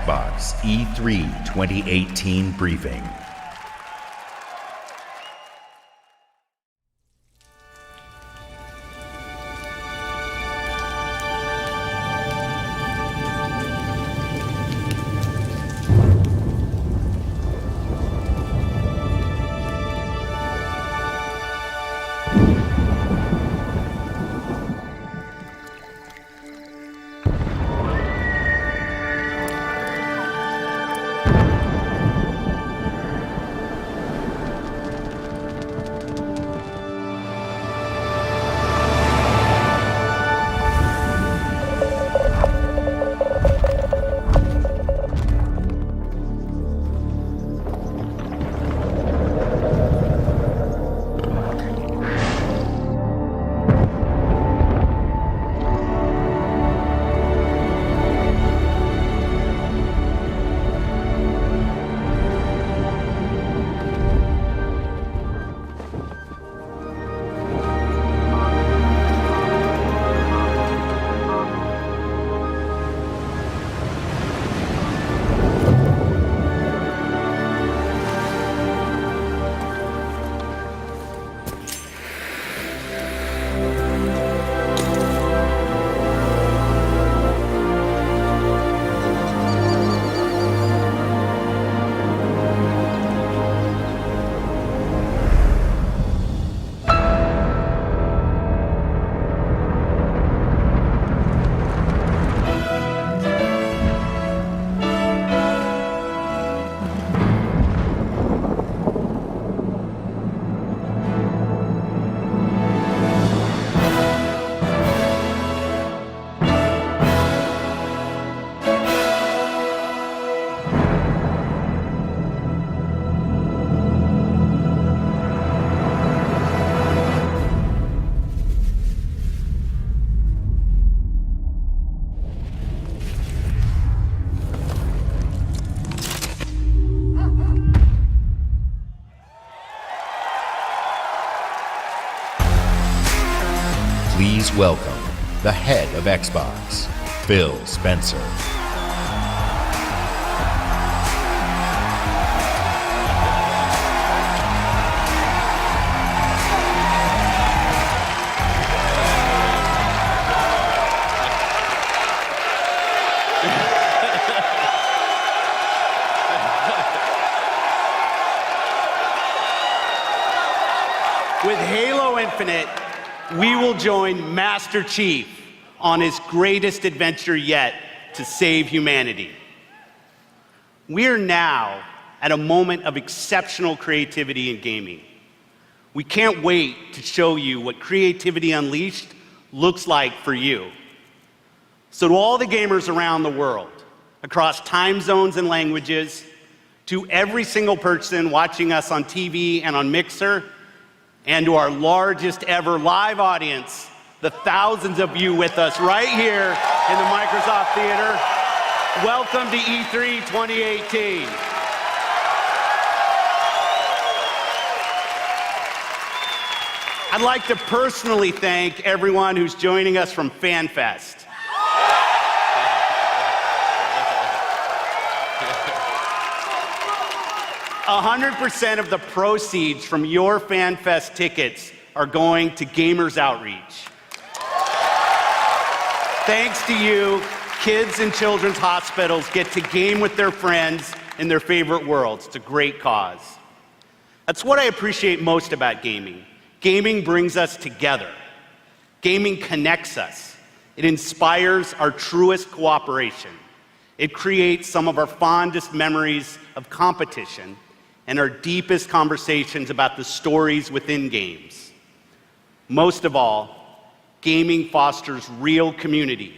Xbox E3 2018 briefing. Please welcome the head of Xbox, Phil Spencer. With Halo Infinite, we will join Master Chief on his greatest adventure yet to save humanity. We're now at a moment of exceptional creativity in gaming. We can't wait to show you what Creativity Unleashed looks like for you. So to all the gamers around the world, across time zones and languages, to every single person watching us on TV and on Mixer, and to our largest ever live audience, the thousands of you with us right here in the Microsoft Theater, welcome to E3 2018. I'd like to personally thank everyone who's joining us from FanFest. 100% of the proceeds from your FanFest tickets are going to Gamers Outreach. Thanks to you, kids in children's hospitals get to game with their friends in their favorite worlds. It's a great cause. That's what I appreciate most about gaming. Gaming brings us together. Gaming connects us. It inspires our truest cooperation. It creates some of our fondest memories of competition and our deepest conversations about the stories within games. Most of all, gaming fosters real community.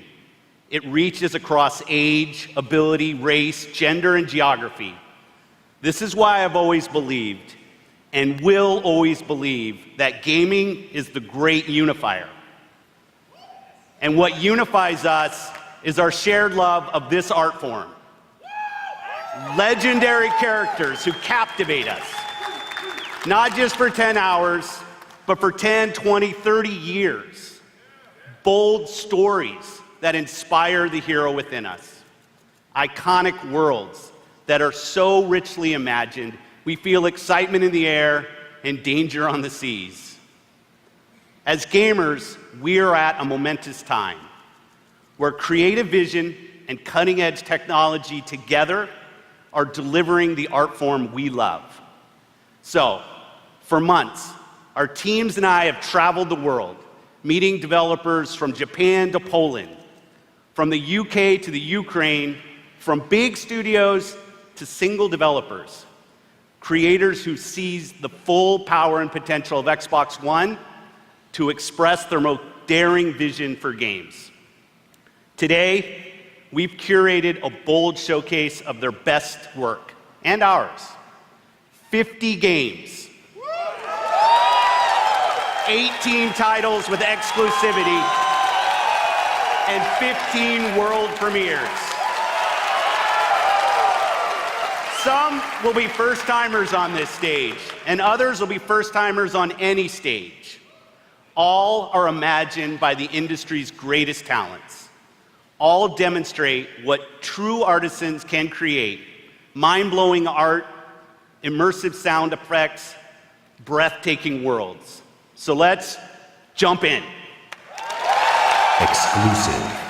It reaches across age, ability, race, gender, and geography. This is why I've always believed, and will always believe, that gaming is the great unifier. And what unifies us is our shared love of this art form. Legendary characters who captivate us, not just for 10 hours, but for 10, 20, 30 years. Bold stories that inspire the hero within us. iconic worlds that are so richly imagined, we feel excitement in the air and danger on the seas. As gamers, we are at a momentous time where creative vision and cutting-edge technology together are delivering the art form we love. So, for months, our teams and I have traveled the world, meeting developers from Japan to Poland, from the UK to the Ukraine, from big studios to single developers, creators who seize the full power and potential of Xbox One to express their most daring vision for games. Today, we've curated a bold showcase of their best work, and ours. 50 games, 18 titles with exclusivity, and 15 world premieres. Some will be first-timers on this stage, and others will be first-timers on any stage. All are imagined by the industry's greatest talents. All demonstrate what true artisans can create: mind-blowing art, immersive sound effects, breathtaking worlds. So let's jump in. Exclusive.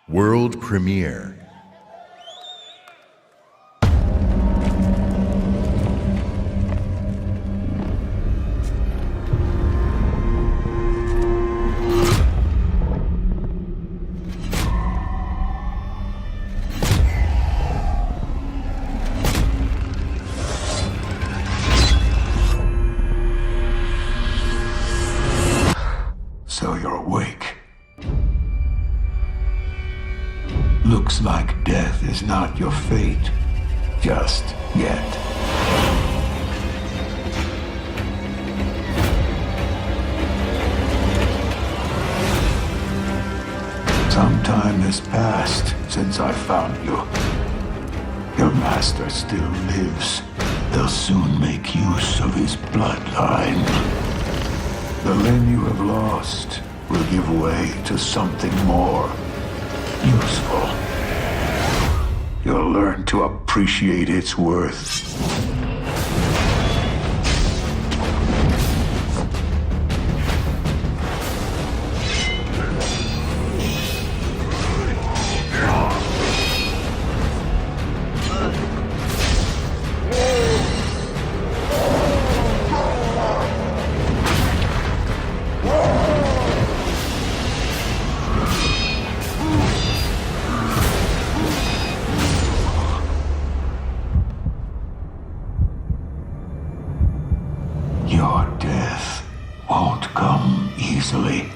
World premiere. So you're awake. Looks like death is not your fate, just yet. Some time has passed since I found you. Your master still lives. They'll soon make use of his bloodline. The limb you have lost will give way to something more useful. You'll learn to appreciate its worth. easily.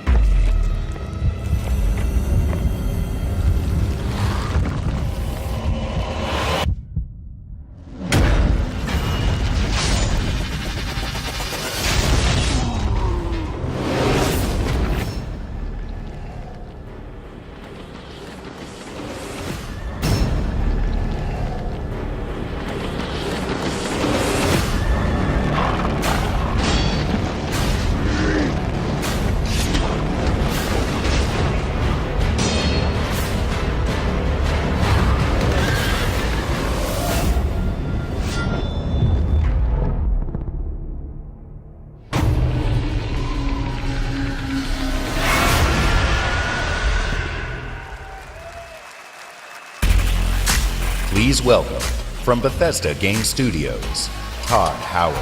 Please welcome, from Bethesda Game Studios, Todd Howard.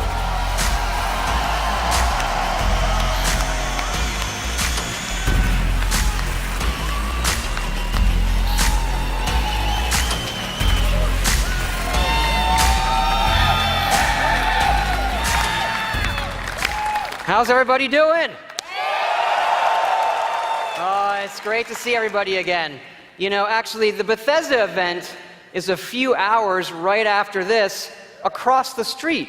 How's everybody doing? It's great to see everybody again. You know, actually, the Bethesda event is a few hours right after this across the street.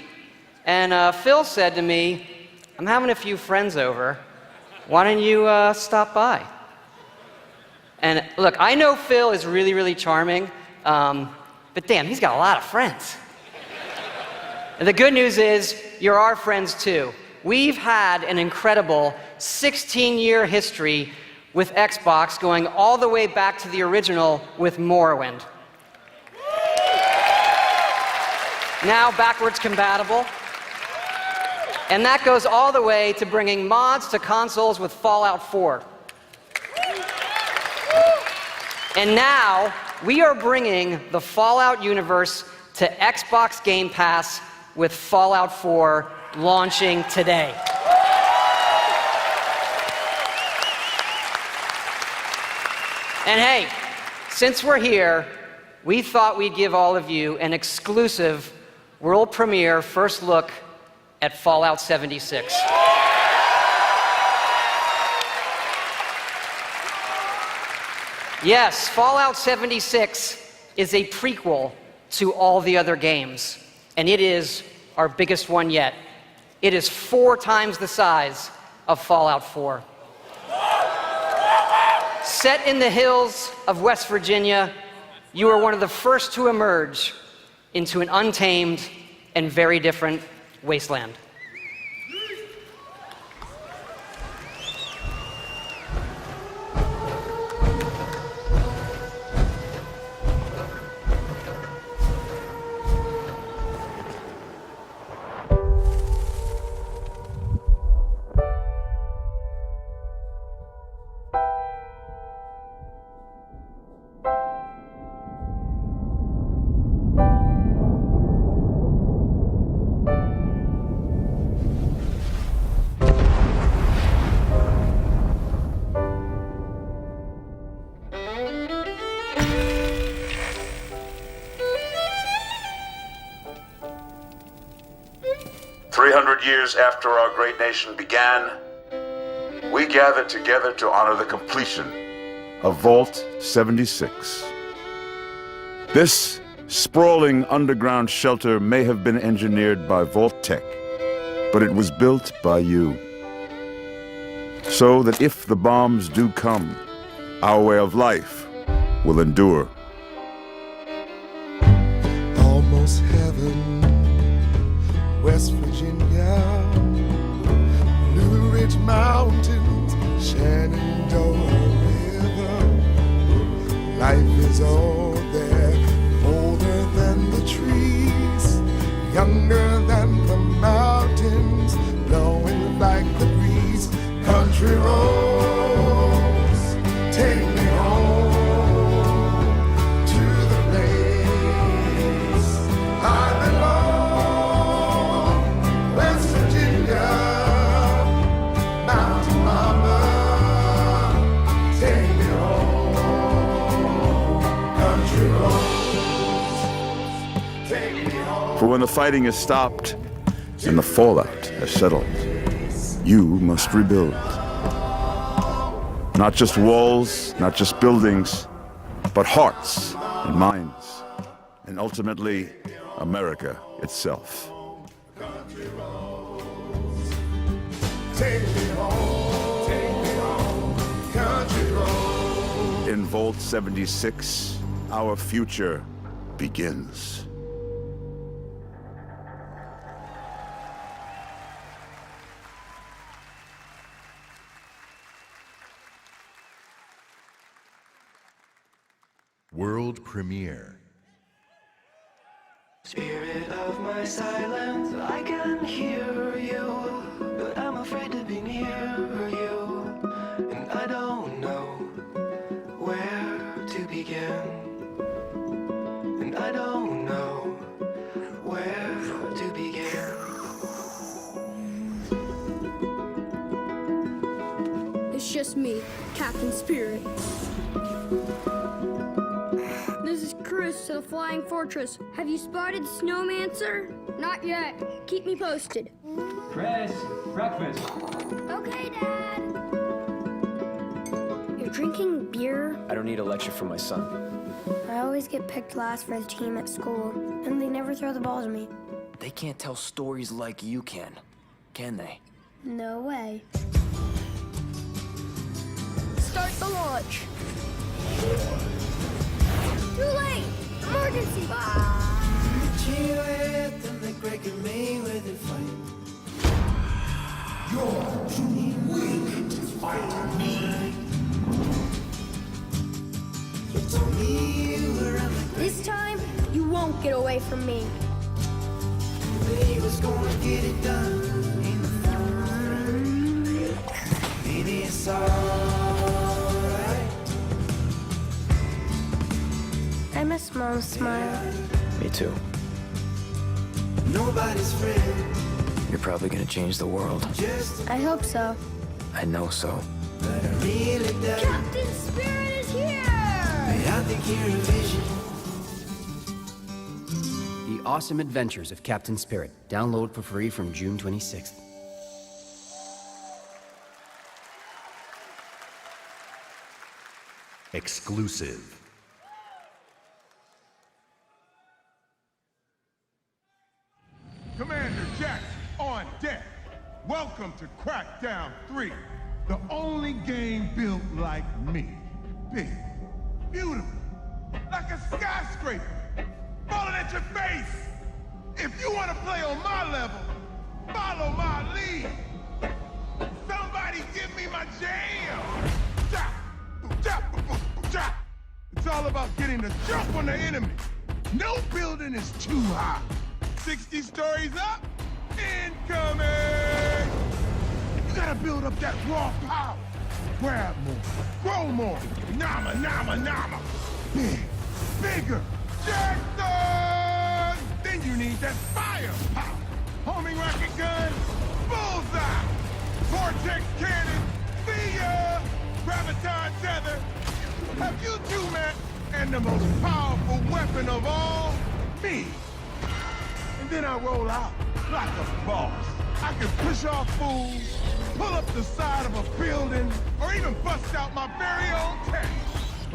And Phil said to me, I'm having a few friends over. Why don't you stop by? And look, I know Phil is really, really charming, but damn, he's got a lot of friends. And the good news is, you're our friends too. We've had an incredible 16-year history with Xbox, going all the way back to the original with Morrowind. Now backwards compatible. And that goes all the way to bringing mods to consoles with Fallout 4. And now we are bringing the Fallout universe to Xbox Game Pass with Fallout 4 launching today. And hey, since we're here, we thought we'd give all of you an exclusive world premiere first look at Fallout 76. Yes, Fallout 76 is a prequel to all the other games, and it is our biggest one yet. It is 4 times the size of Fallout 4. Set in the hills of West Virginia, you are one of the first to emerge into an untamed and very different wasteland. Years after our great nation began, we gathered together to honor the completion of Vault 76. This sprawling underground shelter may have been engineered by Vault Tech, but it was built by you. So that if the bombs do come, our way of life will endure. Almost heaven, West Virginia, Blue Ridge Mountains, Shenandoah River. Life is all there, older than the trees, younger than the mountains, blowing like the breeze. Country roads, take me home to the place I belong. West Virginia, Mountain Mama, take me home. Country roads, take me home. For when the fighting is stopped and the fallout has settled, you must rebuild. Not just walls, not just buildings, but hearts and minds, and ultimately, America itself. Take me home, country road. In Vault 76, our future begins. World premiere. Spirit of my silence, I can hear you, but I'm afraid to be near you, and I don't know where to begin, and I don't know where to begin. It's just me, Captain Spirit. This is Chris to the Flying Fortress. Have you spotted Snowmancer? Not yet. Keep me posted. Chris, breakfast. Okay, Dad. You're drinking beer? I don't need a lecture from my son. I always get picked last for the team at school, and they never throw the ball to me. They can't tell stories like you can they? No way. Start the launch. Too late! Emergency! You're too weak to fight me. This time, you won't get away from me. I miss Mom's smile. Me too. You're probably gonna change the world. I hope so. I know so. Captain Spirit is here! The Awesome Adventures of Captain Spirit. Download for free from June 26th. Exclusive. Commander Jackson on deck. Welcome to Crackdown 3, the only game built like me. Big, beautiful, like a skyscraper, falling at your face. If you want to play on my level, follow my lead. Somebody give me my jam. Chop, chop, chop. It's all about getting the jump on the enemy. No building is too high. 60 stories up, incoming! You gotta build up that raw power. Grab more, grow more, nama, nama, nama. Big, bigger, Jackson! Then you need that firepower. Homing rocket gun, bullseye. Vortex cannon, see ya! Graviton tether. Have you two met? And the most powerful weapon of all, me. And then I roll out like a boss. I can push off fools, pull up the side of a building, or even bust out my very own tank.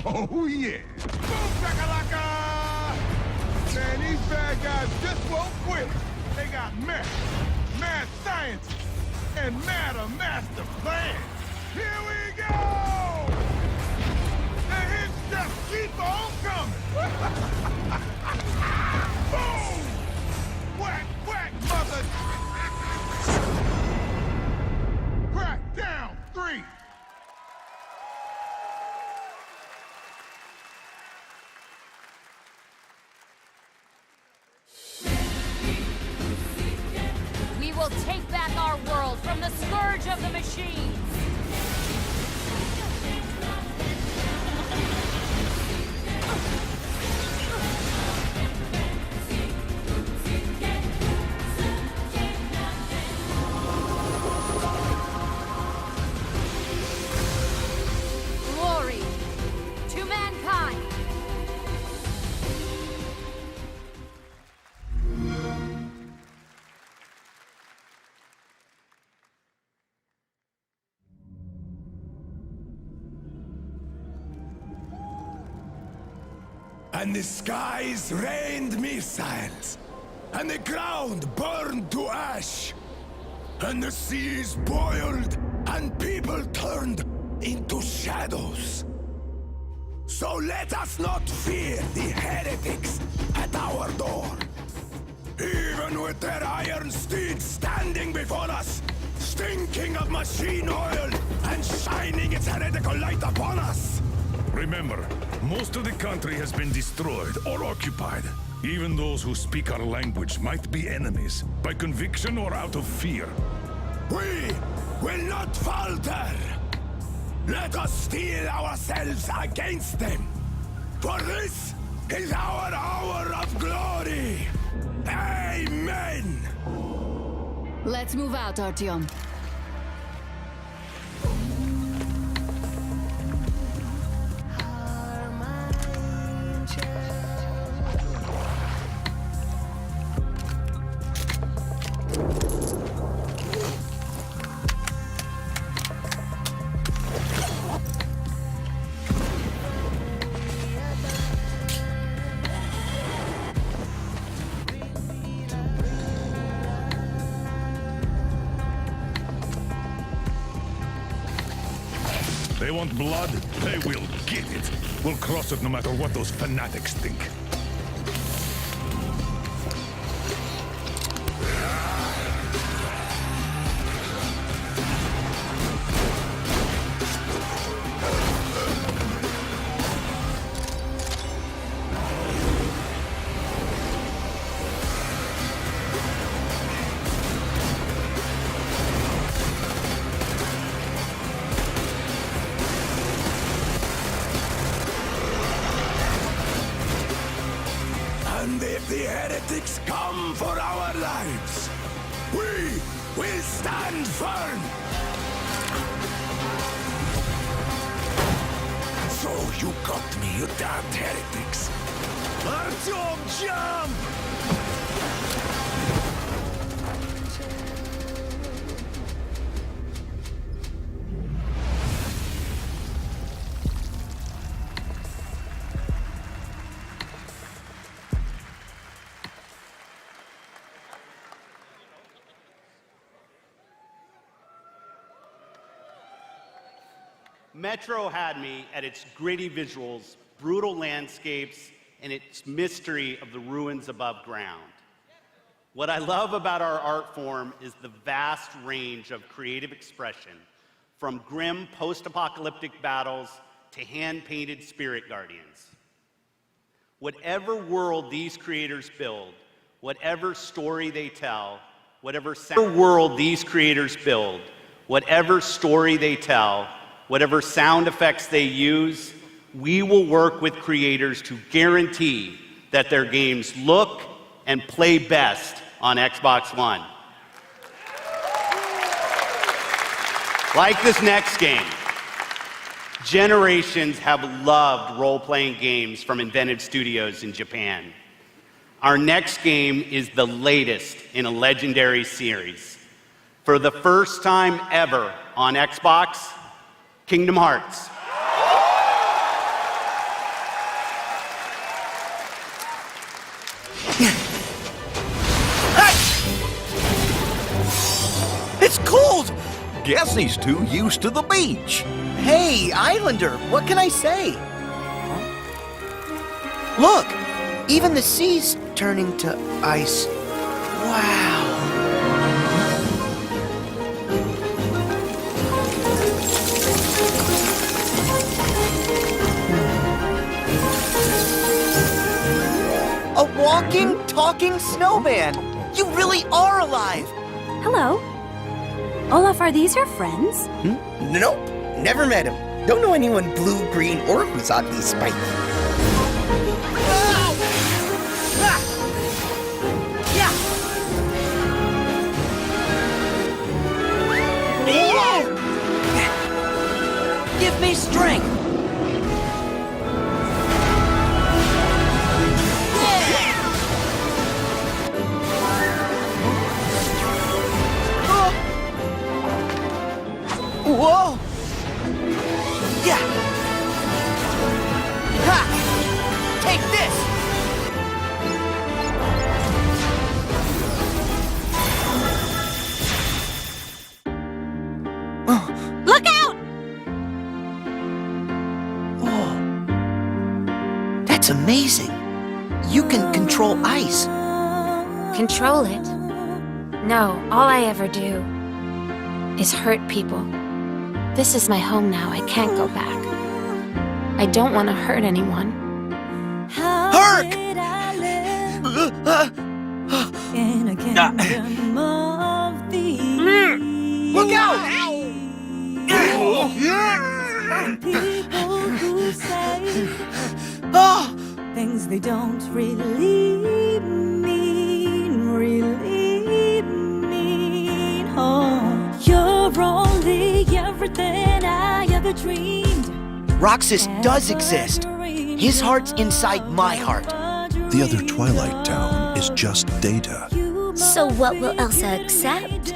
Oh yeah. Boom shakalaka! Man, these bad guys just won't quit. They got mad scientists, and madder master plans. Here we go! The hits just keep on coming. Boom! Whack, whack, mother! Crackdown 3! We will take back our world from the scourge of the machines! Glory to mankind! and the skies rained missiles, and the ground burned to ash, and the seas boiled, and people turned into shadows. So let us not fear the heretics at our door. Even with their iron steeds standing before us, stinking of machine oil and shining its heretical light upon us. Remember, most of the country has been destroyed or occupied. Even those who speak our language might be enemies, by conviction or out of fear. We will not falter. Let us steel ourselves against them. For this is our hour of glory. Amen! Let's move out, Artyom. They want blood? They will get it. We'll cross it no matter what those fanatics think. And if the heretics come for our lives, we will stand firm. So you got me, you damned heretics. Artyom, jump! Metro had me at its gritty visuals, brutal landscapes, and its mystery of the ruins above ground. What I love about our art form is the vast range of creative expression, from grim post-apocalyptic battles to hand-painted spirit guardians. Whatever world these creators build, whatever story they tell, whatever whatever sound effects they use, we will work with creators to guarantee that their games look and play best on Xbox One. Like this next game, generations have loved role-playing games from inventive studios in Japan. Our next game is the latest in a legendary series. For the first time ever on Xbox, Kingdom Hearts. It's cold! Guess he's too used to the beach. Hey, Islander, what can I say? Look, even the sea's turning to ice. Wow. A walking, talking snowman! You really are alive! Hello. Olaf, are these your friends? Nope, never met him. Don't know anyone blue, green, or who's oddly spiky. Give me strength! Whoa! Yeah! Ha! take this! Look out! Oh. That's amazing. You can control ice. Control it? No, all I ever do is hurt people. This is my home now. I can't go back. I don't want to hurt anyone. Herc! Look out! Oh! Things they don't really mean. Oh, you're only everything I ever dreamed. Roxas does exist. His heart's inside my heart. The other Twilight Town is just data. So what will Elsa accept?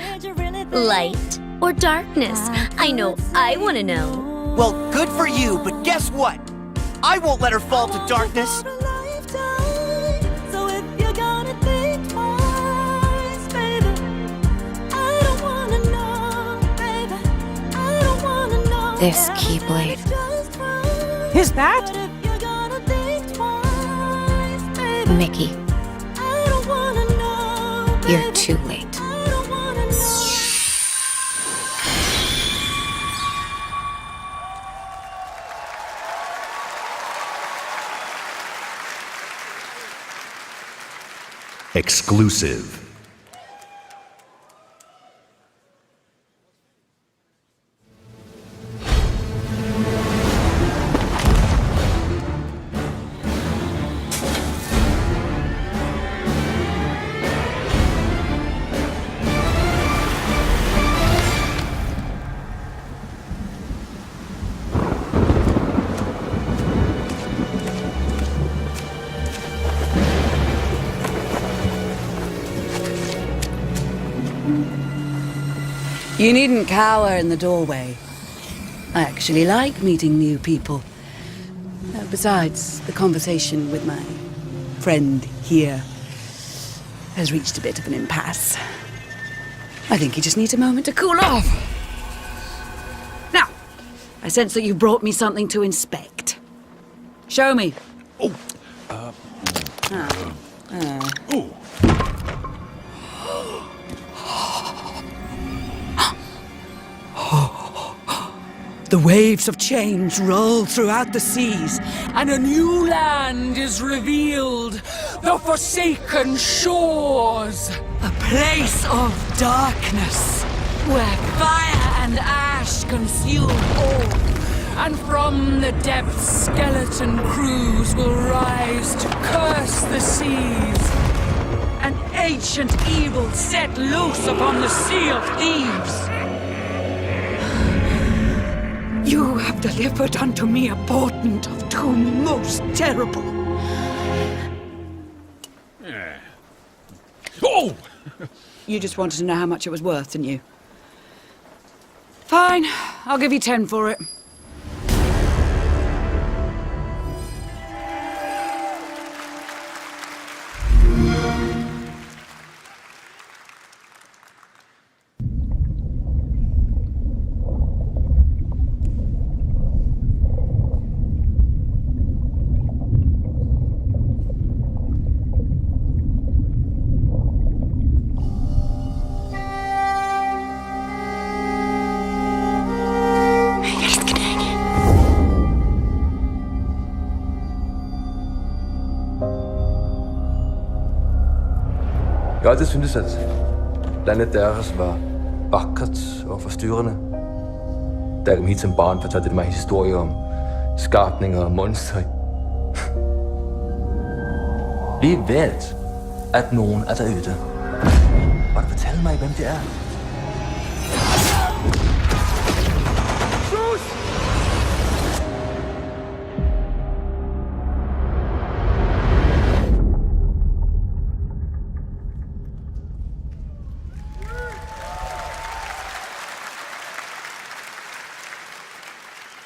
Light or darkness? I know I want to know. Well, good for you, but guess what? I won't let her fall to darkness. So if you're gonna think twice, baby, I don't wanna know, baby, I don't wanna know. This Keyblade. Is that? Mickey, you're too late. Exclusive. You needn't cower in the doorway. I actually like meeting new people. Besides, the conversation with my friend here has reached a bit of an impasse. I think he just needs a moment to cool off. Now, I sense that you brought me something to inspect. Show me. Oh. The waves of change roll throughout the seas, and a new land is revealed. The Forsaken Shores. A place of darkness, where fire and ash consume all. And from the depths, skeleton crews will rise to curse the seas. An ancient evil set loose upon the Sea of Thieves. You have delivered unto me a portent of doom most terrible. Oh! You just wanted to know how much it was worth, didn't you? Fine, I'll give you 10 for it. Jeg har altid syntes, at landet deres var vakkert og forstyrrende. Da jeg kom hit som barn, fortalte det mig historier om skabninger og monstre. Vi ved, at nogen er derude. Og du fortælle mig, hvem det er?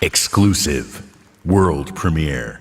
Exclusive. World premiere.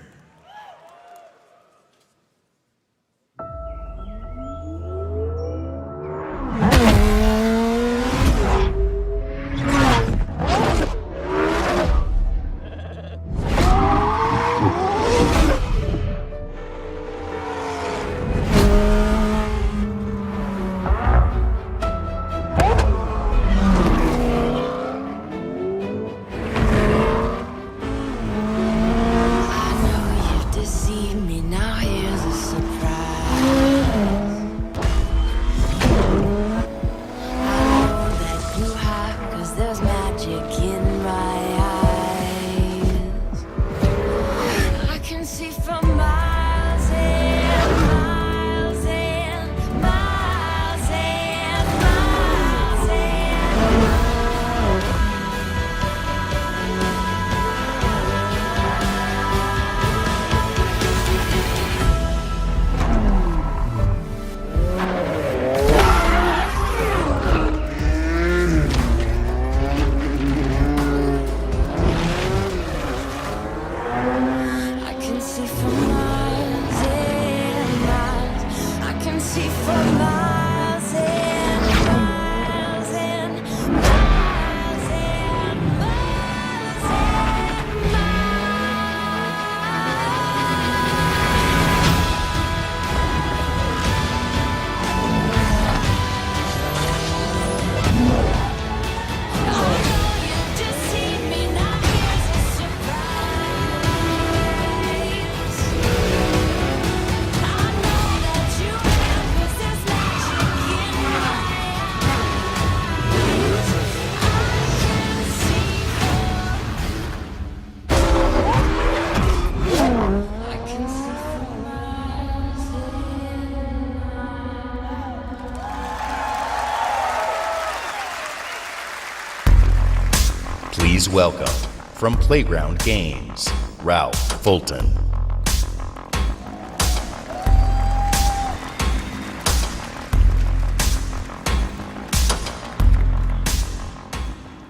Please welcome, from Playground Games, Ralph Fulton.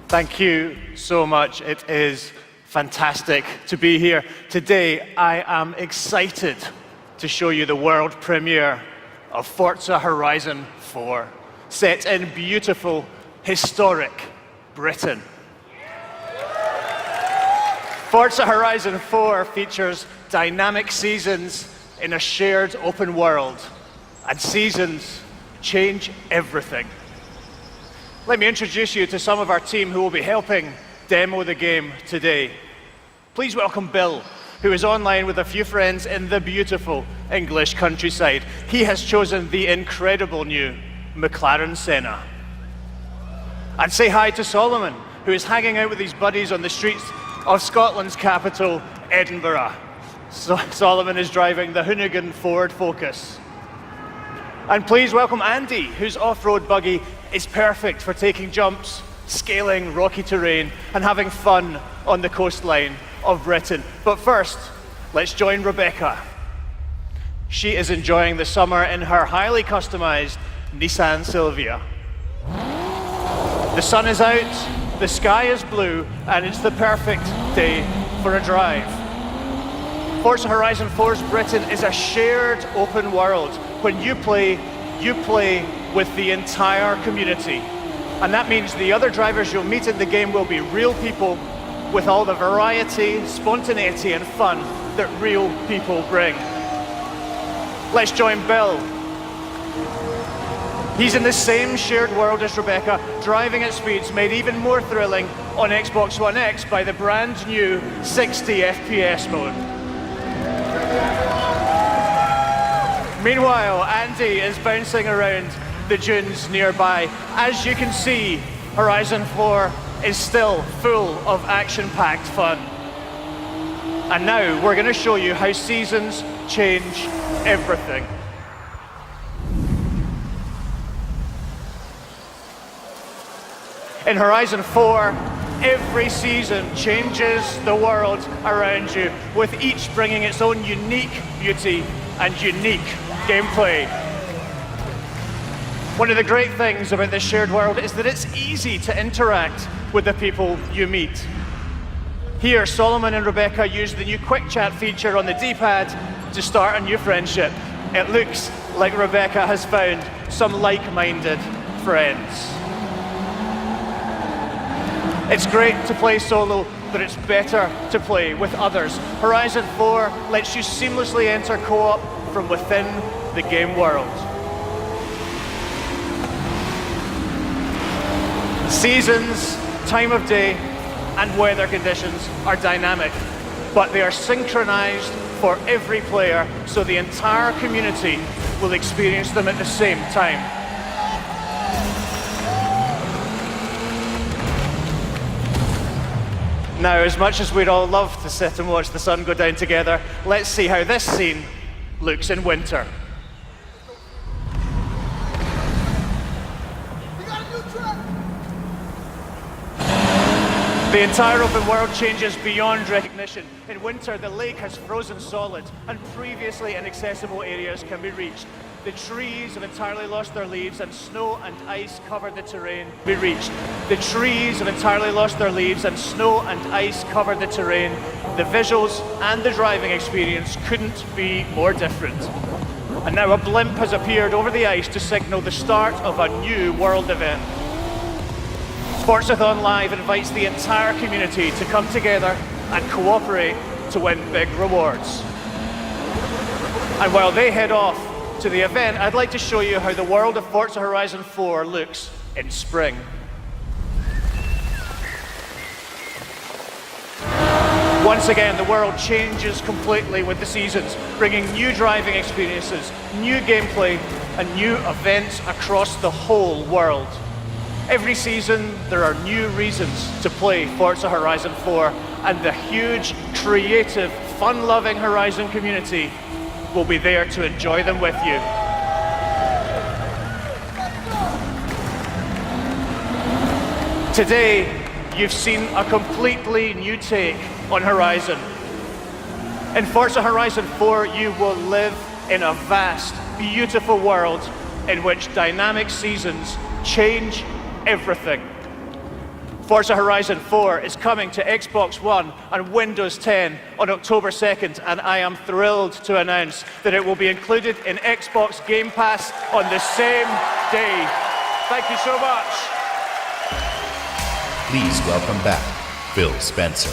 Thank you so much. It is fantastic to be here. Today, I am excited to show you the world premiere of Forza Horizon 4, set in beautiful, historic Britain. Forza Horizon 4 features dynamic seasons in a shared open world, and seasons change everything. Let me introduce you to some of our team who will be helping demo the game today. Please welcome Bill, who is online with a few friends in the beautiful English countryside. He has chosen the incredible new McLaren Senna. And say hi to Solomon, who is hanging out with his buddies on the streets of Scotland's capital, Edinburgh. Solomon is driving the Hoonigan Ford Focus. And please welcome Andy, whose off-road buggy is perfect for taking jumps, scaling rocky terrain, and having fun on the coastline of Britain. But first, let's join Rebecca. She is enjoying the summer in her highly customized Nissan Silvia. The sun is out, the sky is blue, and it's the perfect day for a drive. Forza Horizon 4's Britain is a shared open world. When you play with the entire community. And that means the other drivers you'll meet in the game will be real people with all the variety, spontaneity, and fun that real people bring. Let's join Bill. He's in the same shared world as Rebecca, driving at speeds made even more thrilling on Xbox One X by the brand new 60 FPS mode. Meanwhile, Andy is bouncing around the dunes nearby. As you can see, Horizon 4 is still full of action-packed fun. And now we're going to show you how seasons change everything. In Horizon 4, every season changes the world around you, with each bringing its own unique beauty and unique gameplay. One of the great things about this shared world is that it's easy to interact with the people you meet. Here, Solomon and Rebecca use the new quick chat feature on the D-pad to start a new friendship. It looks like Rebecca has found some like-minded friends. It's great to play solo, but it's better to play with others. Horizon 4 lets you seamlessly enter co-op from within the game world. Seasons, time of day, and weather conditions are dynamic, but they are synchronized for every player, so the entire community will experience them at the same time. Now, as much as we'd all love to sit and watch the sun go down together, let's see how this scene looks in winter. The entire open world changes beyond recognition. In winter, the lake has frozen solid, and previously inaccessible areas can be reached. The trees have entirely lost their leaves, and snow and ice covered the terrain. The trees have entirely lost their leaves, and snow and ice covered the terrain. The visuals and the driving experience couldn't be more different. And now a blimp has appeared over the ice to signal the start of a new world event. Forzathon Live invites the entire community to come together and cooperate to win big rewards. And while they head off to the event, I'd like to show you how the world of Forza Horizon 4 looks in spring. Once again, the world changes completely with the seasons, bringing new driving experiences, new gameplay, and new events across the whole world. Every season, there are new reasons to play Forza Horizon 4, and the huge, creative, fun-loving Horizon community will be there to enjoy them with you. Today, you've seen a completely new take on Horizon. In Forza Horizon 4, you will live in a vast, beautiful world in which dynamic seasons change everything. Forza Horizon 4 is coming to Xbox One and Windows 10 on October 2nd, and I am thrilled to announce that it will be included in Xbox Game Pass on the same day. Thank you so much. Please welcome back Phil Spencer.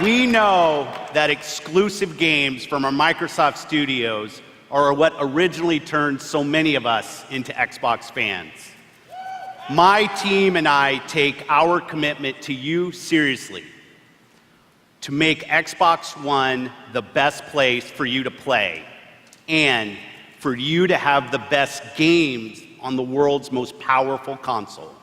We know that exclusive games from our Microsoft studios are what originally turned so many of us into Xbox fans. My team and I take our commitment to you seriously, to make Xbox One the best place for you to play and for you to have the best games on the world's most powerful console.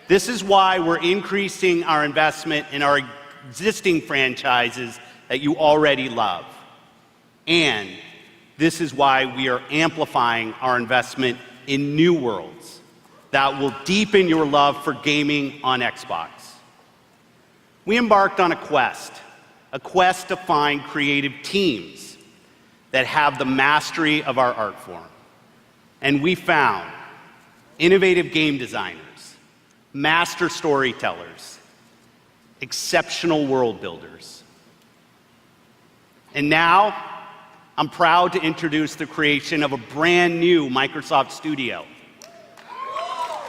This is why we're increasing our investment in our existing franchises that you already love. And this is why we are amplifying our investment in new worlds that will deepen your love for gaming on Xbox. We embarked on a quest to find creative teams that have the mastery of our art form. And we found innovative game designers, master storytellers, exceptional world builders. And now, I'm proud to introduce the creation of a brand new Microsoft studio,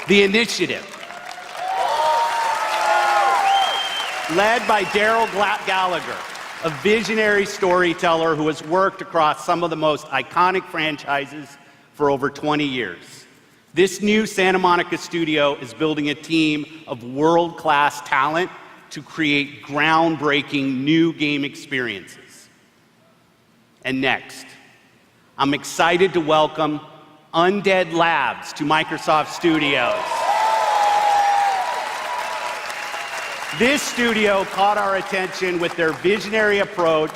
The Initiative. Led by Daryl Gallagher, a visionary storyteller who has worked across some of the most iconic franchises for over 20 years. This new Santa Monica studio is building a team of world-class talent to create groundbreaking new game experiences. And next, I'm excited to welcome Undead Labs to Microsoft Studios. This studio caught our attention with their visionary approach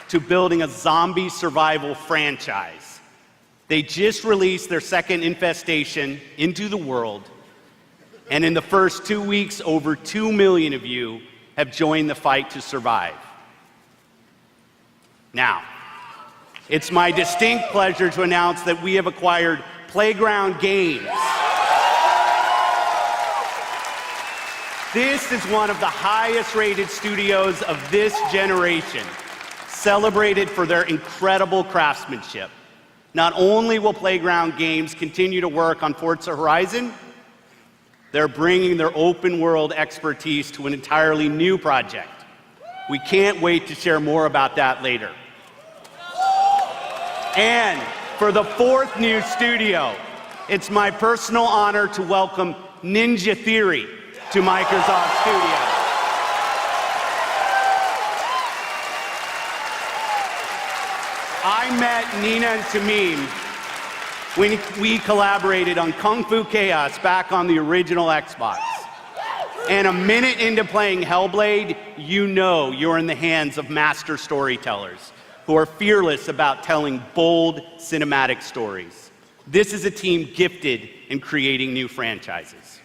to building a zombie survival franchise. They just released their second Infestation into the world, and in the first 2 weeks, over 2 million of you have joined the fight to survive. Now, it's my distinct pleasure to announce that we have acquired Playground Games. This is one of the highest-rated studios of this generation, celebrated for their incredible craftsmanship. Not only will Playground Games continue to work on Forza Horizon, they're bringing their open-world expertise to an entirely new project. We can't wait to share more about that later. And for the fourth new studio, it's my personal honor to welcome Ninja Theory to Microsoft Studios. I met Nina and Tamim when we collaborated on Kung Fu Chaos back on the original Xbox. And a minute into playing Hellblade, you know you're in the hands of master storytellers who are fearless about telling bold cinematic stories. This is a team gifted in creating new franchises.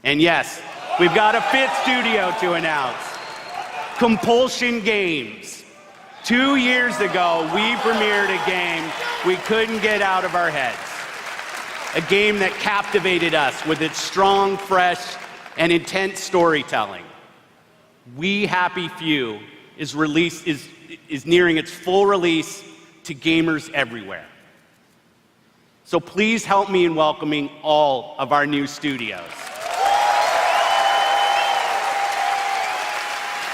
And yes, we've got a fifth studio to announce, Compulsion Games. 2 years ago, we premiered a game we couldn't get out of our heads. A game that captivated us with its strong, fresh, and intense storytelling. We Happy Few is nearing its full release to gamers everywhere. So please help me in welcoming all of our new studios.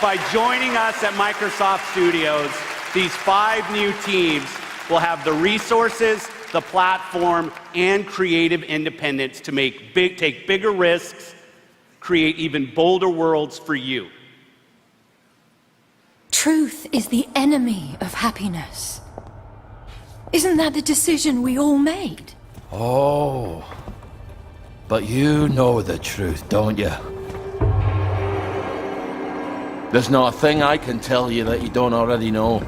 By joining us at Microsoft Studios, these 5 new teams will have the resources, the platform, and creative independence to take bigger risks, create even bolder worlds for you. Truth is the enemy of happiness. Isn't that the decision we all made? Oh, but you know the truth, don't you? There's not a thing I can tell you that you don't already know.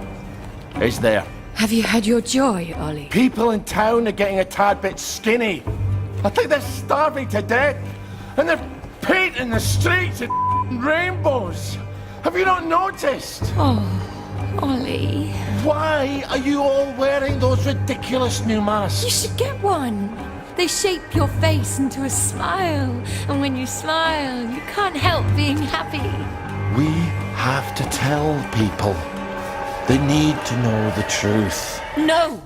Is there? Have you had your joy, Ollie? People in town are getting a tad bit skinny. I think they're starving to death. And they're painting the streets in rainbows. Have you not noticed? Oh, Ollie. Why are you all wearing those ridiculous new masks? You should get one. They shape your face into a smile. And when you smile, you can't help being happy. We have to tell people. They need to know the truth. No!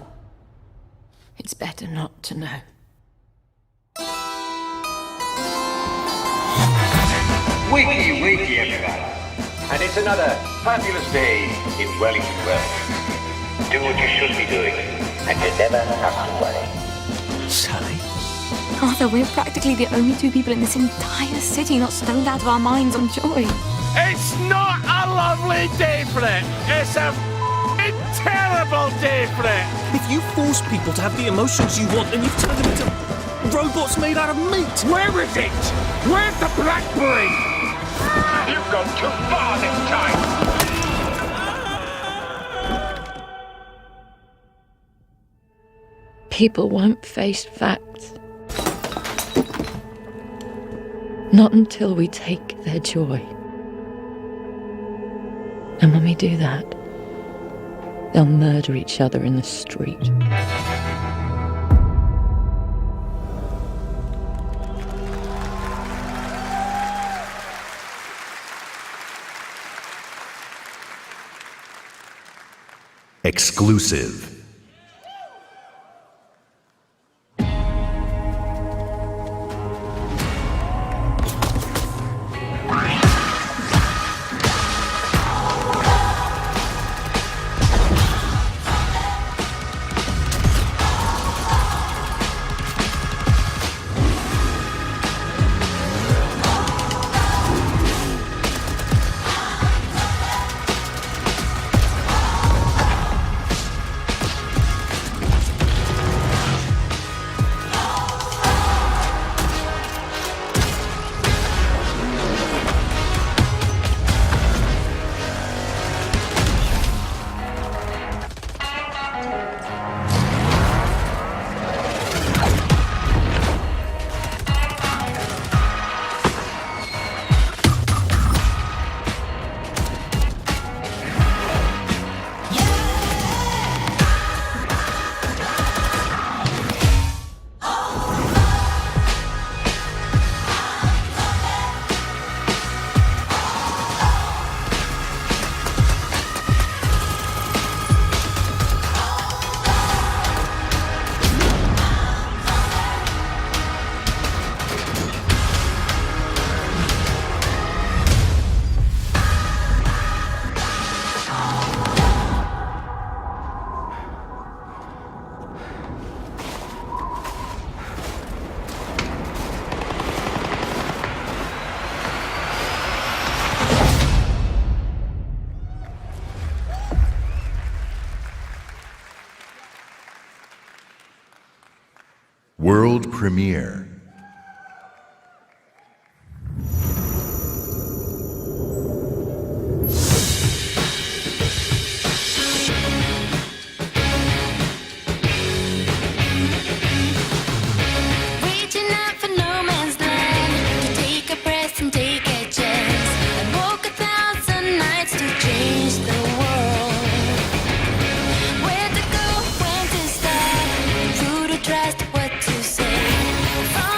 It's better not to know. Wakey, wakey, everybody. And it's another fabulous day in Wellington Wells. Do what you should be doing, and you never have to worry. Sally? Arthur, we're practically the only two people in this entire city not stoned out of our minds on joy. It's not a lovely day for it. It's a terrible day for it. If you force people to have the emotions you want and you've turned them into robots made out of meat. Where is it? Where's the blackberry? You've gone too far this time. People won't face facts. Not until we take their joy. And when we do that, they'll murder each other in the street. Exclusive. World premiere. Reaching out for no man's land, to take a breath and take a chance, and walk 1,000 nights to change the world. Where to go, when to start, who to trust, what to say. From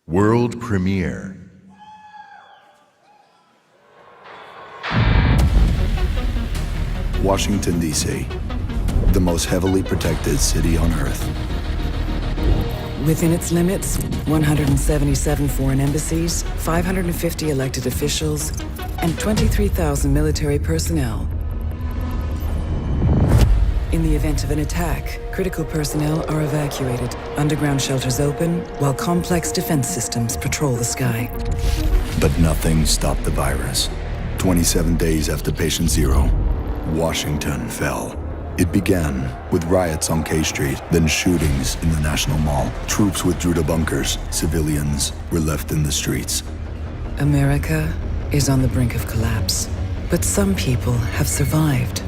World premiere. Washington, D.C., the most heavily protected city on Earth. Within its limits, 177 foreign embassies, 550 elected officials, and 23,000 military personnel. In the event of an attack, critical personnel are evacuated, underground shelters open, while complex defense systems patrol the sky. But nothing stopped the virus. 27 days after patient zero, Washington fell. It began with riots on K Street, then shootings in the National Mall. Troops withdrew to bunkers. Civilians were left in the streets. America is on the brink of collapse, but some people have survived.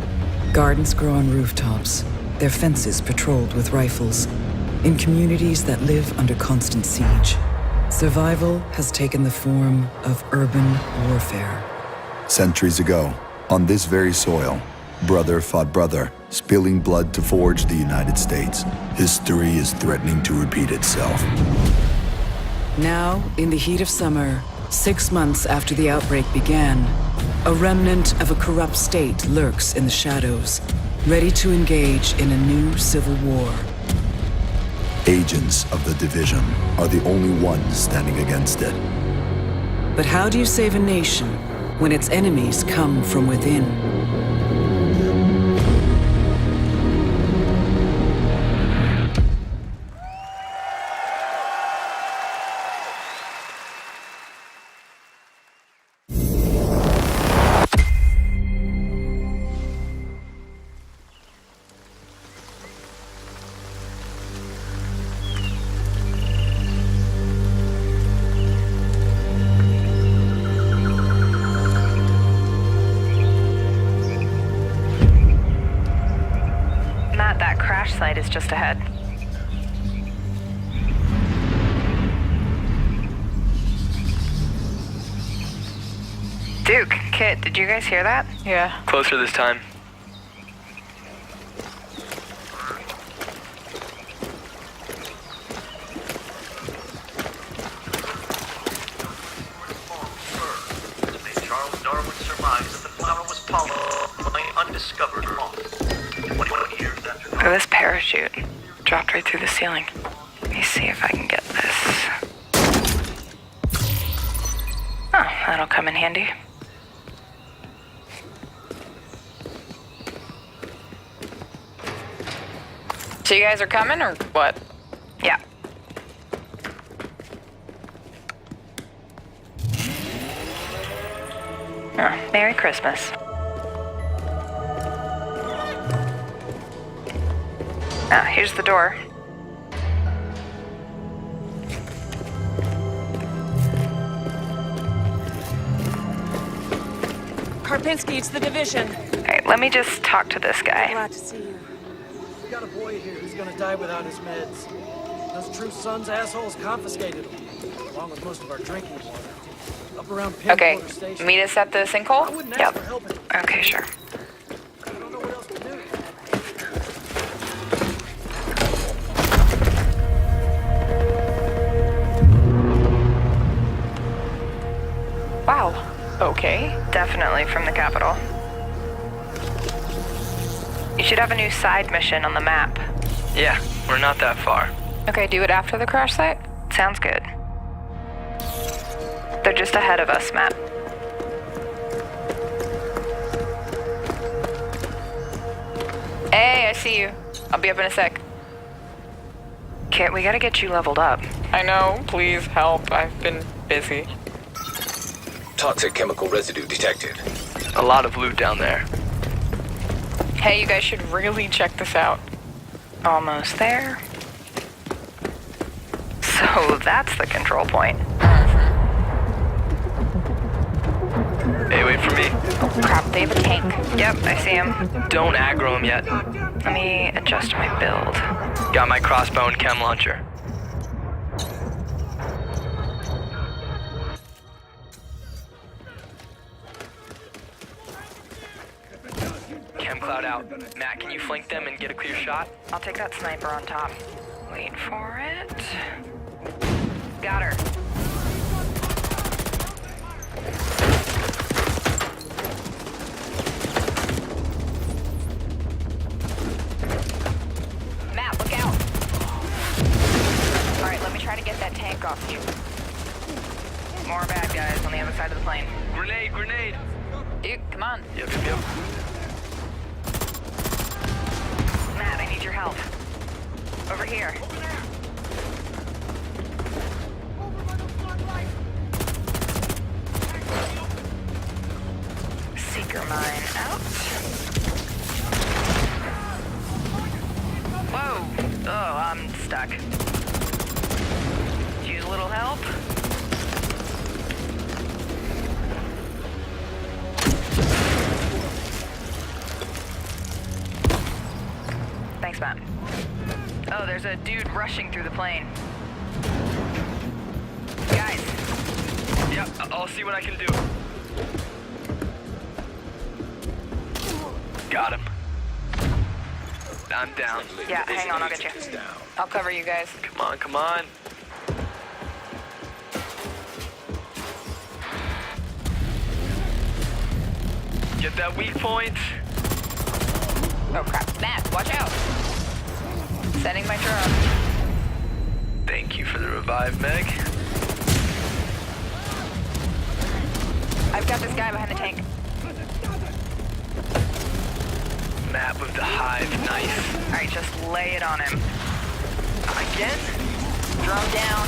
Gardens grow on rooftops, their fences patrolled with rifles, in communities that live under constant siege. Survival has taken the form of urban warfare. Centuries ago, on this very soil, brother fought brother, spilling blood to forge the United States. History is threatening to repeat itself. Now, in the heat of summer, 6 months after the outbreak began, a remnant of a corrupt state lurks in the shadows, ready to engage in a new civil war. Agents of the division are the only ones standing against it. But how do you save a nation when its enemies come from within? Site is just ahead. Duke, Kit, did you guys hear that? Yeah. Closer this time. Charles Darwin surmised that the flower was pollinated by an undiscovered moth. 21 years after Look at this parachute. Dropped right through the ceiling. Let me see if I can get this. Oh, that'll come in handy. So you guys are coming, or what? Yeah. Oh, Merry Christmas. Ah, here's the door. Karpinski, it's the division. Alright, let me just talk to this guy. Glad to see you. We got a boy here who's gonna die without his meds. Those True Sons assholes confiscated him, along with most of our drinking water. Up around Okay, Pinwater Station. meet us at the sinkhole? Yep. Okay, sure. Wow. Okay. Definitely from the capital. You should have a new side mission on the map. Yeah, we're not that far. Okay, do it after the crash site? Sounds good. They're just ahead of us, Matt. Hey, I see you. I'll be up in a sec. Kit, we gotta get you leveled up. I know, please help. I've been busy. Toxic chemical residue detected. A lot of loot down there. Hey, you guys should really check this out. Almost there. So that's the control point. Hey, wait for me. Oh crap, they have a tank. Yep, I see him. Don't aggro him yet. Let me adjust my build. Got my crossbow and chem launcher. Chem cloud out. Matt, can you flank them and get a clear shot? I'll take that sniper on top. Wait for it. Got her. that tank off you. More bad guys on the other side of the plane. Grenade, grenade! Dude, come on. Yep. Matt, I need your help. Over here. Seeker mine out. Whoa! Oh, I'm stuck. Use a little help. Thanks, Matt. Oh, there's a dude rushing through the plane. Guys. Yeah, I'll see what I can do. Got him. I'm down. Yeah, hang on, I'll get you. I'll cover you guys. Come on, come on. Get that weak point. Oh crap. Matt, watch out! Sending my drone. Thank you for the revive, Meg. I've got this guy behind the tank. Matt with the hive knife. Alright, just lay it on him. Again? Drone down.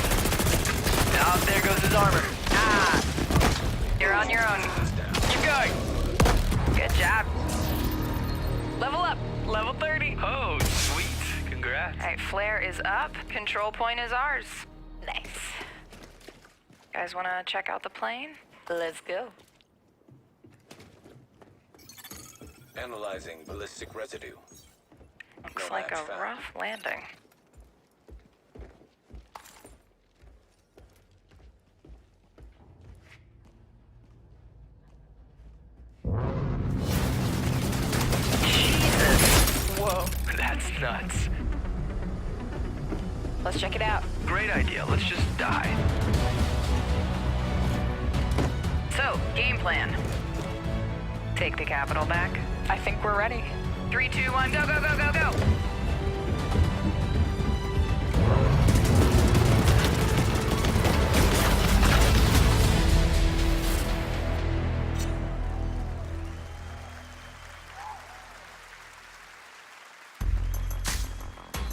Oh, there goes his armor. Ah! You're on your own. Keep going. Good job. Level up. Level 30. Oh, sweet. Congrats. Alright, flare is up. Control point is ours. Nice. Guys wanna check out the plane? Let's go. Analyzing ballistic residue. Looks like a rough landing. Whoa, that's nuts. Let's check it out. Great idea. Let's just die. So, game plan. Take the capital back. I think we're ready. 3, 2, 1, go, go, go, go, go!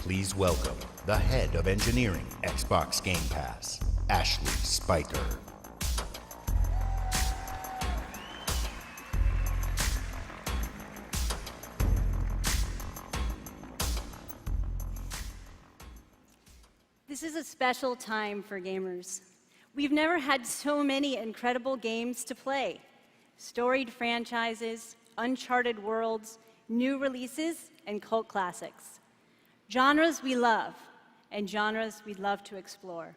Please welcome the head of engineering, Xbox Game Pass, Ashley Spiker. This is a special time for gamers. We've never had so many incredible games to play. Storied franchises, uncharted worlds, new releases, and cult classics. Genres we love, and genres we'd love to explore.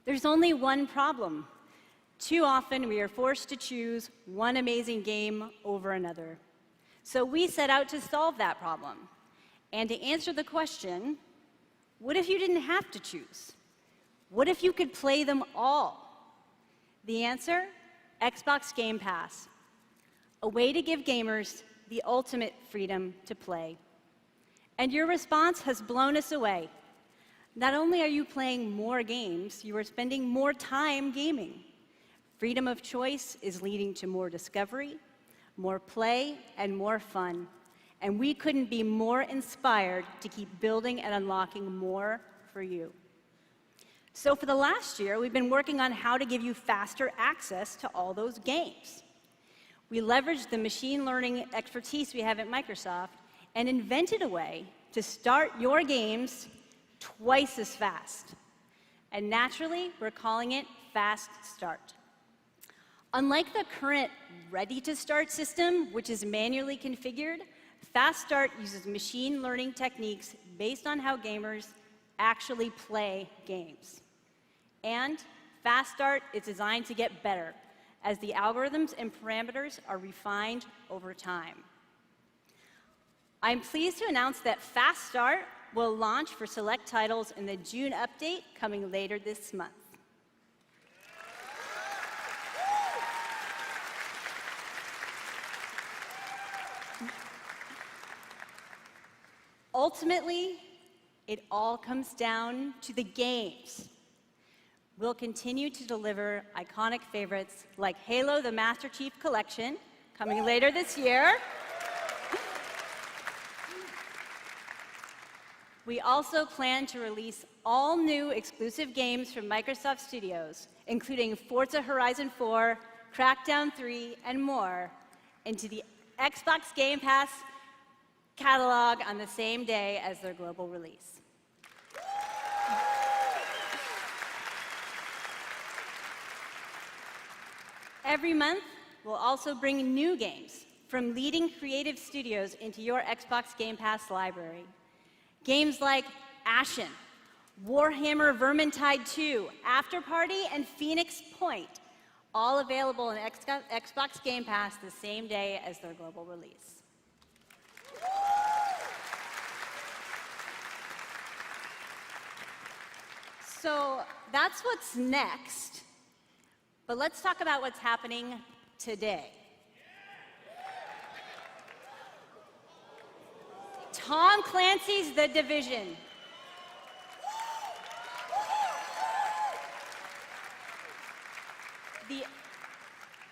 There's only one problem. Too often we are forced to choose one amazing game over another. So we set out to solve that problem. And to answer the question, what if you didn't have to choose? What if you could play them all? The answer? Xbox Game Pass. A way to give gamers the ultimate freedom to play. And your response has blown us away. Not only are you playing more games, you are spending more time gaming. Freedom of choice is leading to more discovery, more play, and more fun. And we couldn't be more inspired to keep building and unlocking more for you. So for the last year, we've been working on how to give you faster access to all those games. We leveraged the machine learning expertise we have at Microsoft and invented a way to start your games twice as fast. And naturally, we're calling it Fast Start. Unlike the current Ready to Start system, which is manually configured, Fast Start uses machine learning techniques based on how gamers actually play games. And Fast Start is designed to get better as the algorithms and parameters are refined over time. I'm pleased to announce that Fast Start will launch for select titles in the June update coming later this month. Ultimately, it all comes down to the games. we'll continue to deliver iconic favorites like Halo the Master Chief Collection, coming later this year. We also plan to release all new exclusive games from Microsoft Studios, including Forza Horizon 4, Crackdown 3, and more, into the Xbox Game Pass catalog on the same day as their global release. Every month, we'll also bring new games from leading creative studios into your Xbox Game Pass library. Games like Ashen, Warhammer Vermintide 2, Afterparty, and Phoenix Point, all available in Xbox Game Pass the same day as their global release. So that's what's next, but let's talk about what's happening today. Tom Clancy's The Division.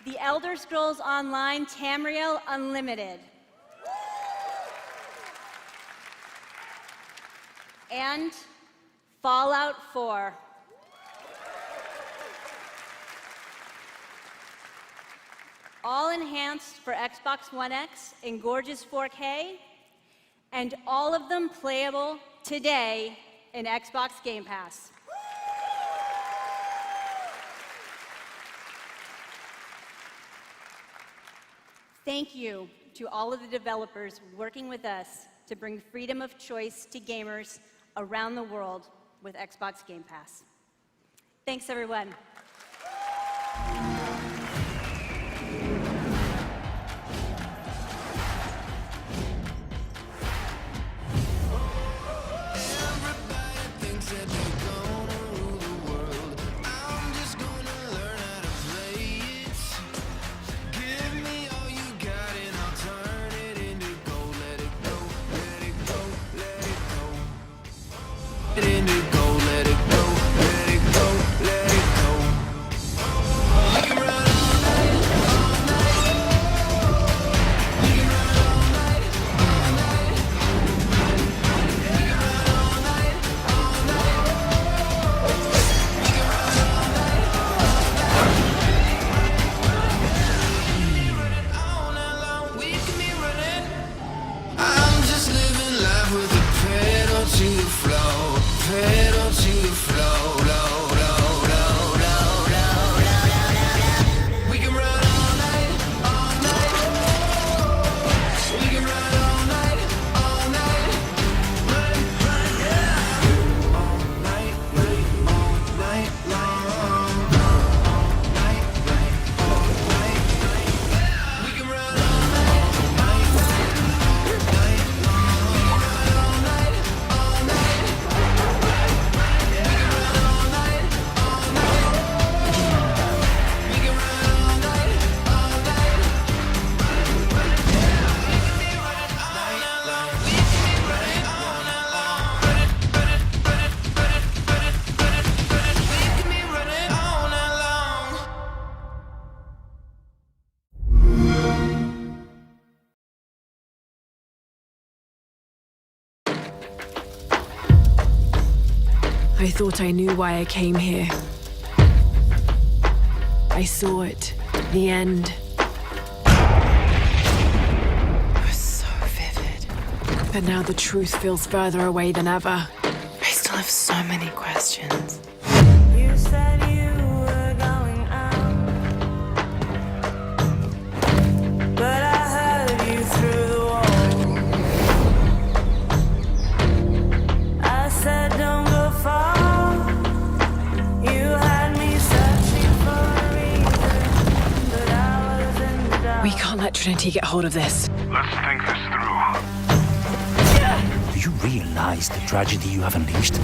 The Elder Scrolls Online Tamriel Unlimited. And Fallout 4. All enhanced for Xbox One X in gorgeous 4K, and all of them playable today in Xbox Game Pass. Thank you to all of the developers working with us to bring freedom of choice to gamers around the world with Xbox Game Pass. Thanks, everyone. I thought I knew why I came here. I saw it. The end. It was so vivid. But now the truth feels further away than ever. I still have so many questions. You said you were going out, but I heard you through the wall. I said don't go far. We can't let Trinity get hold of this. Let's think this through. Do you realize the tragedy you have unleashed?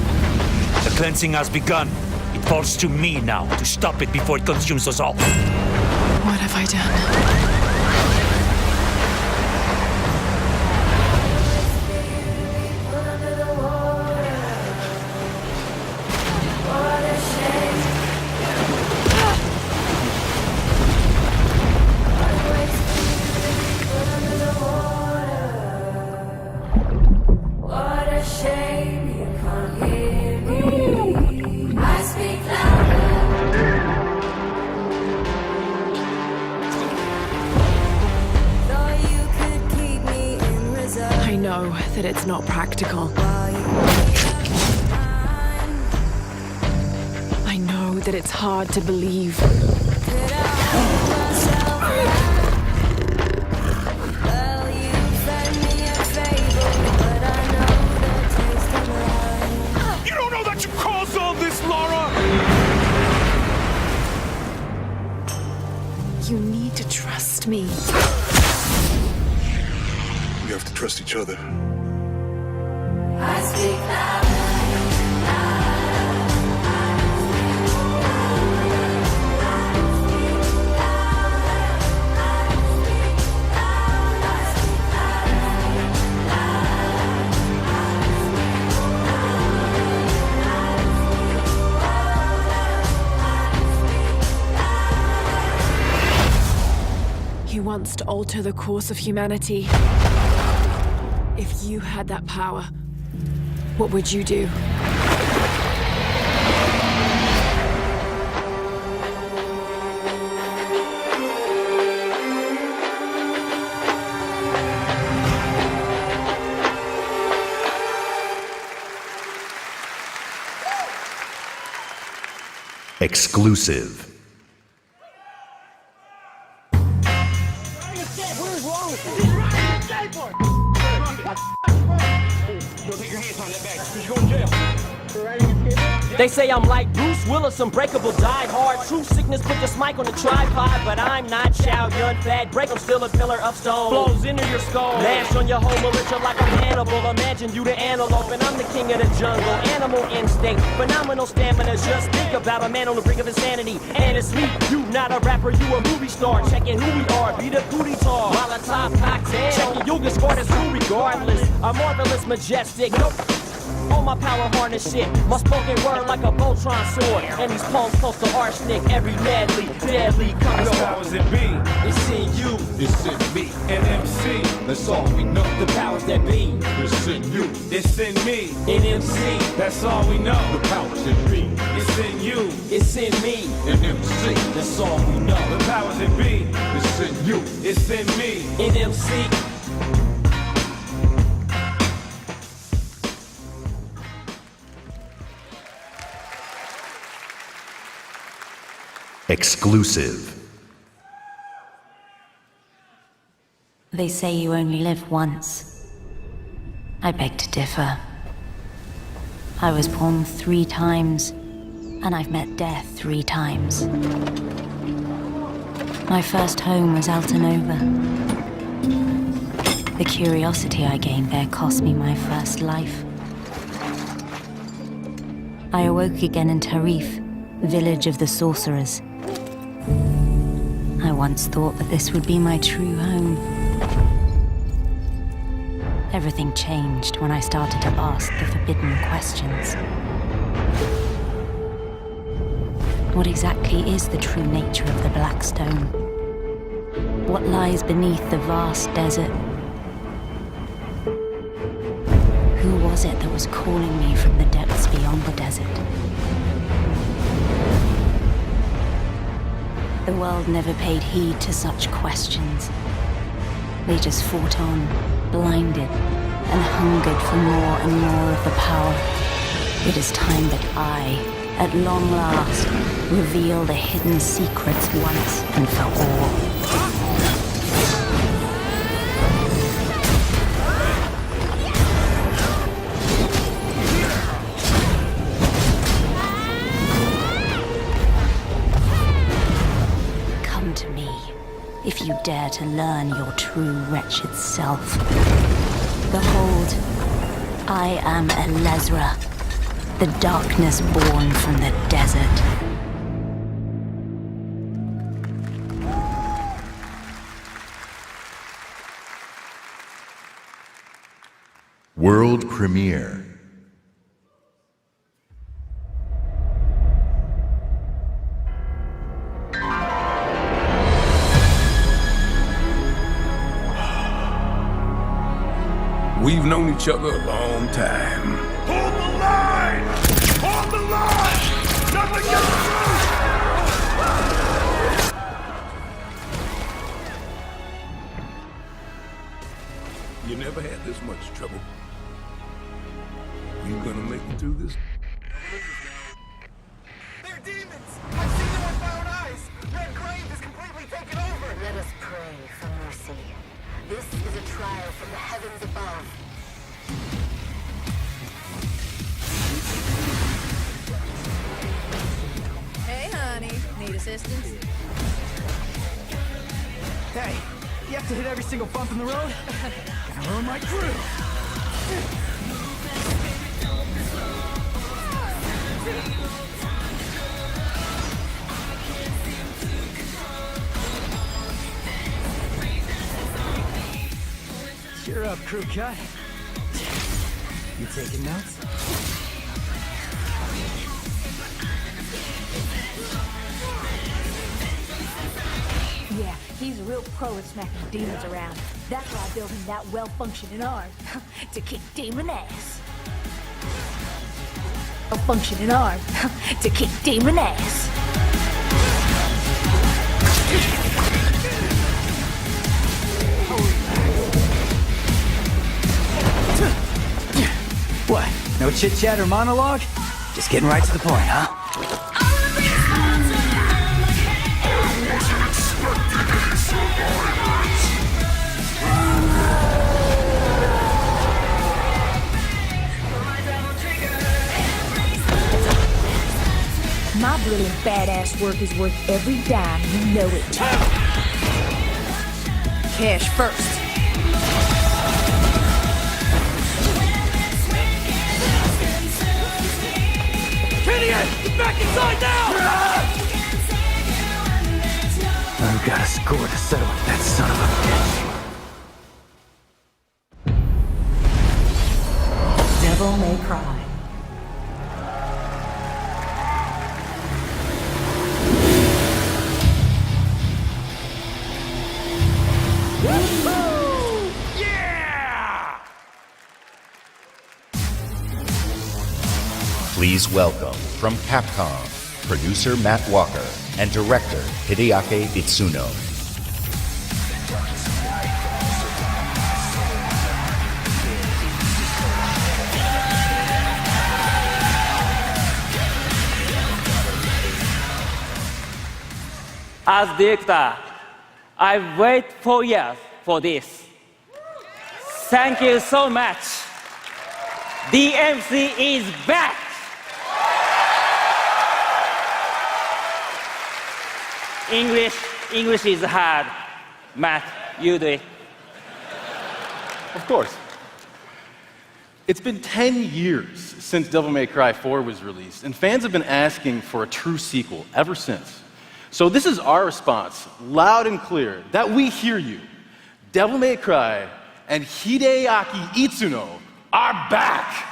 The cleansing has begun. It falls to me now to stop it before it consumes us all. What have I done? that it's not practical. I know that it's hard to believe. You don't know that you caused all this, Laura! You need to trust me. We have to trust each other. I speak loud. He wants to alter the course of humanity. If you had that power, what would you do? Exclusive. They say I'm like Bruce Willis, unbreakable, die hard. True sickness, put this mic on the tripod. But I'm not Chow Yun Fat. Break 'em, still a pillar of stone. Flows into your skull. Lash on your whole militia like I'm Hannibal. Imagine you the antelope and I'm the king of the jungle. Animal instinct, phenomenal stamina. Just think about a man on the brink of insanity. And it's me, you not a rapper, you a movie star. Checking who we are, be the booty tar. While a top cocktail. Checking you'll get scored as who regardless. A marvelous, majestic. Nope. All my power harness shit, my spoken word like a Voltron sword. And these palms close to arsenic, every madly, deadly comes The powers that be, it's in you, it's in me, and MC, that's all we know. the powers that be, It's in you, it's in me, in MC, that's all we know. The powers that be. It's in you, it's in me, In MC. that's all we know. the powers that be, It's in you. it's in me. In MC, Exclusive. They say you only live once. I beg to differ. I was born 3 times, and I've met death 3 times. My first home was Altanova. The curiosity I gained there cost me my first life. I awoke again in Tarif, village of the sorcerers. I once thought that this would be my true home. Everything changed when I started to ask the forbidden questions. What exactly is the true nature of the Black Stone? What lies beneath the vast desert? Who was it that was calling me from the depths beyond the desert? The world never paid heed to such questions. They just fought on, blinded, and hungered for more and more of the power. It is time that I, at long last, reveal the hidden secrets once and for all. If you dare to learn your true wretched self. Behold, I am Elezra, the darkness born from the desert. World premiere. We've known each other a long time. Hold the line! Hold the line! Nothing gets through! You never had this much trouble. This is a trial from the heavens above. Hey, honey. Need assistance? Hey, you have to hit every single bump in the road? Gonna ruin my crew. Cheer up, crew cut. You taking notes? Yeah, he's a real pro at smacking demons around. That's why I built him that well-functioning arm. To kick demon ass. Well-functioning arm. To kick demon ass. What? No chit-chat or monologue? Just getting right to the point, huh? My brilliant badass work is worth every dime, you know it. Cash first. Idiot! Get back inside now! I've got a score to settle with that son of a bitch. Devil May Cry. Please welcome from Capcom, producer Matt Walker and director Hideaki Itsuno. As director, I've waited 4 years for this. Thank you so much. DMC is back! English is hard. Matt, you do it. Of course. It's been 10 years since Devil May Cry 4 was released, and fans have been asking for a true sequel ever since. So this is our response, loud and clear, that we hear you. Devil May Cry and Hideaki Itsuno are back!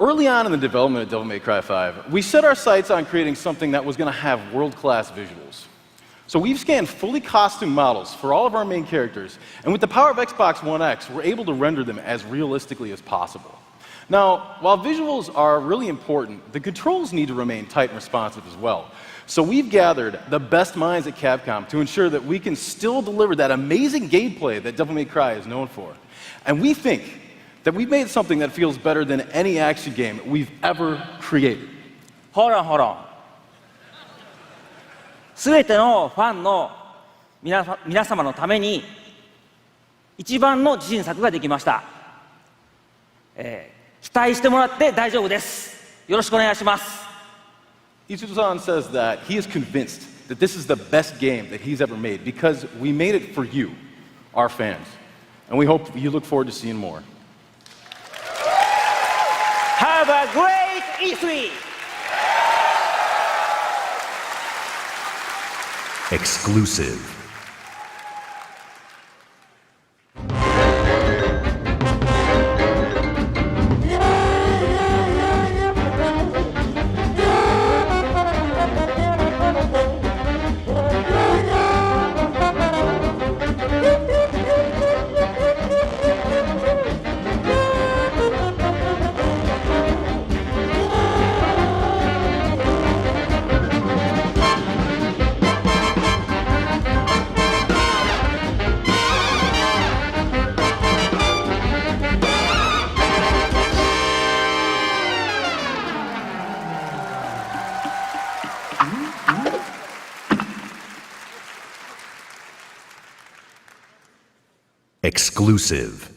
Early on in the development of Devil May Cry 5, we set our sights on creating something that was going to have world-class visuals. So we've scanned fully costumed models for all of our main characters, and with the power of Xbox One X, we're able to render them as realistically as possible. Now, while visuals are really important, the controls need to remain tight and responsive as well. So we've gathered the best minds at Capcom to ensure that we can still deliver that amazing gameplay that Devil May Cry is known for. And we think that we've made something that feels better than any action game we've ever created. Hold on. すべてのファンの皆様のために一番の自信作ができました。期待してもらって大丈夫です。よろしくお願いします。Itsuno-san says that he is convinced that this is the best game that he's ever made because we made it for you, our fans. And we hope you look forward to seeing more. Have a great E3! Exclusive. exclusive.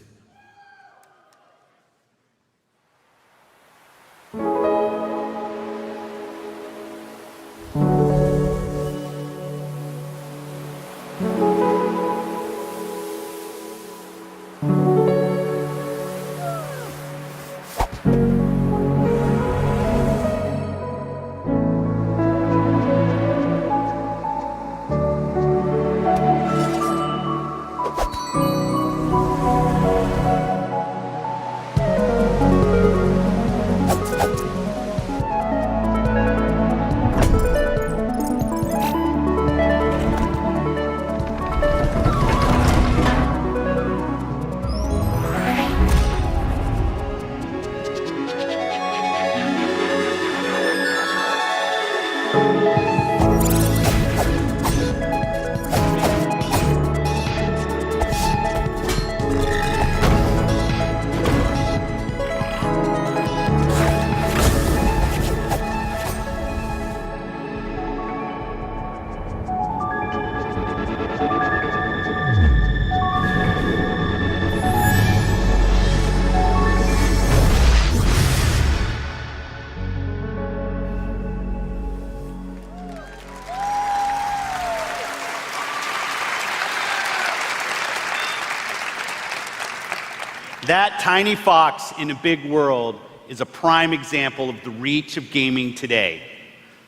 That tiny fox in a big world is a prime example of the reach of gaming today.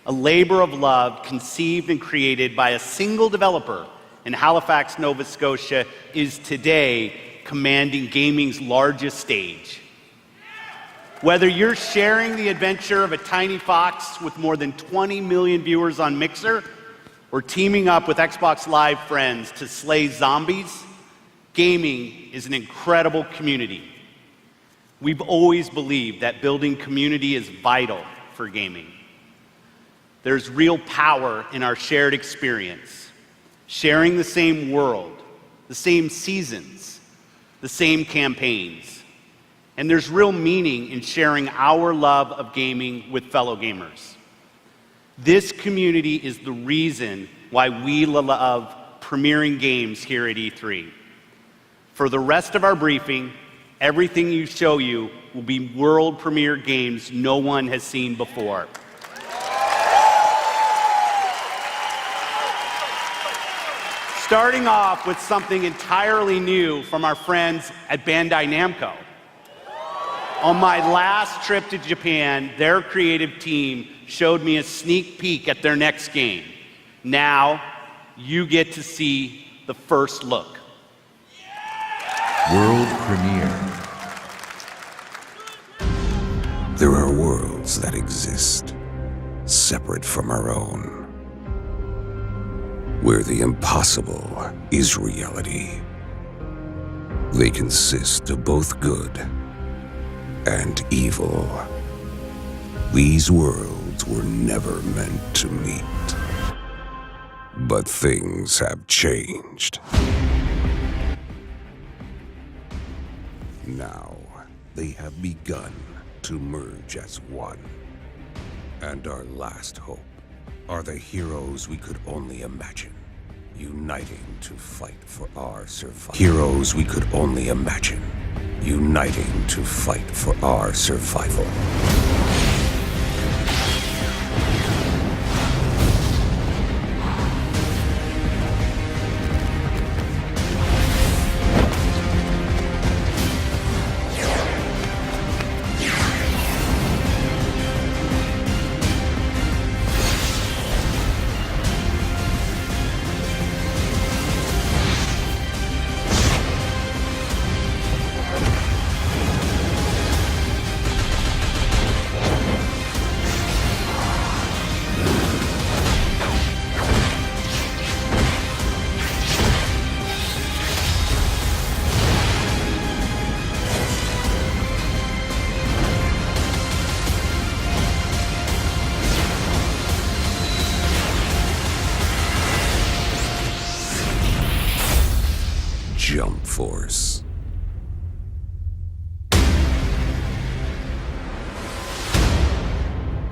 A labor of love conceived and created by a single developer in Halifax, Nova Scotia is today commanding gaming's largest stage. Whether you're sharing the adventure of a tiny fox with more than 20 million viewers on Mixer, or teaming up with Xbox Live friends to slay zombies, gaming is an incredible community. We've always believed that building community is vital for gaming. There's real power in our shared experience, sharing the same world, the same seasons, the same campaigns. And there's real meaning in sharing our love of gaming with fellow gamers. This community is the reason why we love premiering games here at E3. For the rest of our briefing, everything you show you will be world premiere games no one has seen before. Starting off with something entirely new from our friends at Bandai Namco. On my last trip to Japan, their creative team showed me a sneak peek at their next game. Now, you get to see the first look. World premiere. There are worlds that exist, separate from our own, where the impossible is reality. They consist of both good and evil. These worlds were never meant to meet. But things have changed. Now, they have begun to merge as one. And our last hope are the heroes we could only imagine, uniting to fight for our survival. Heroes we could only imagine, uniting to fight for our survival. Jump Force.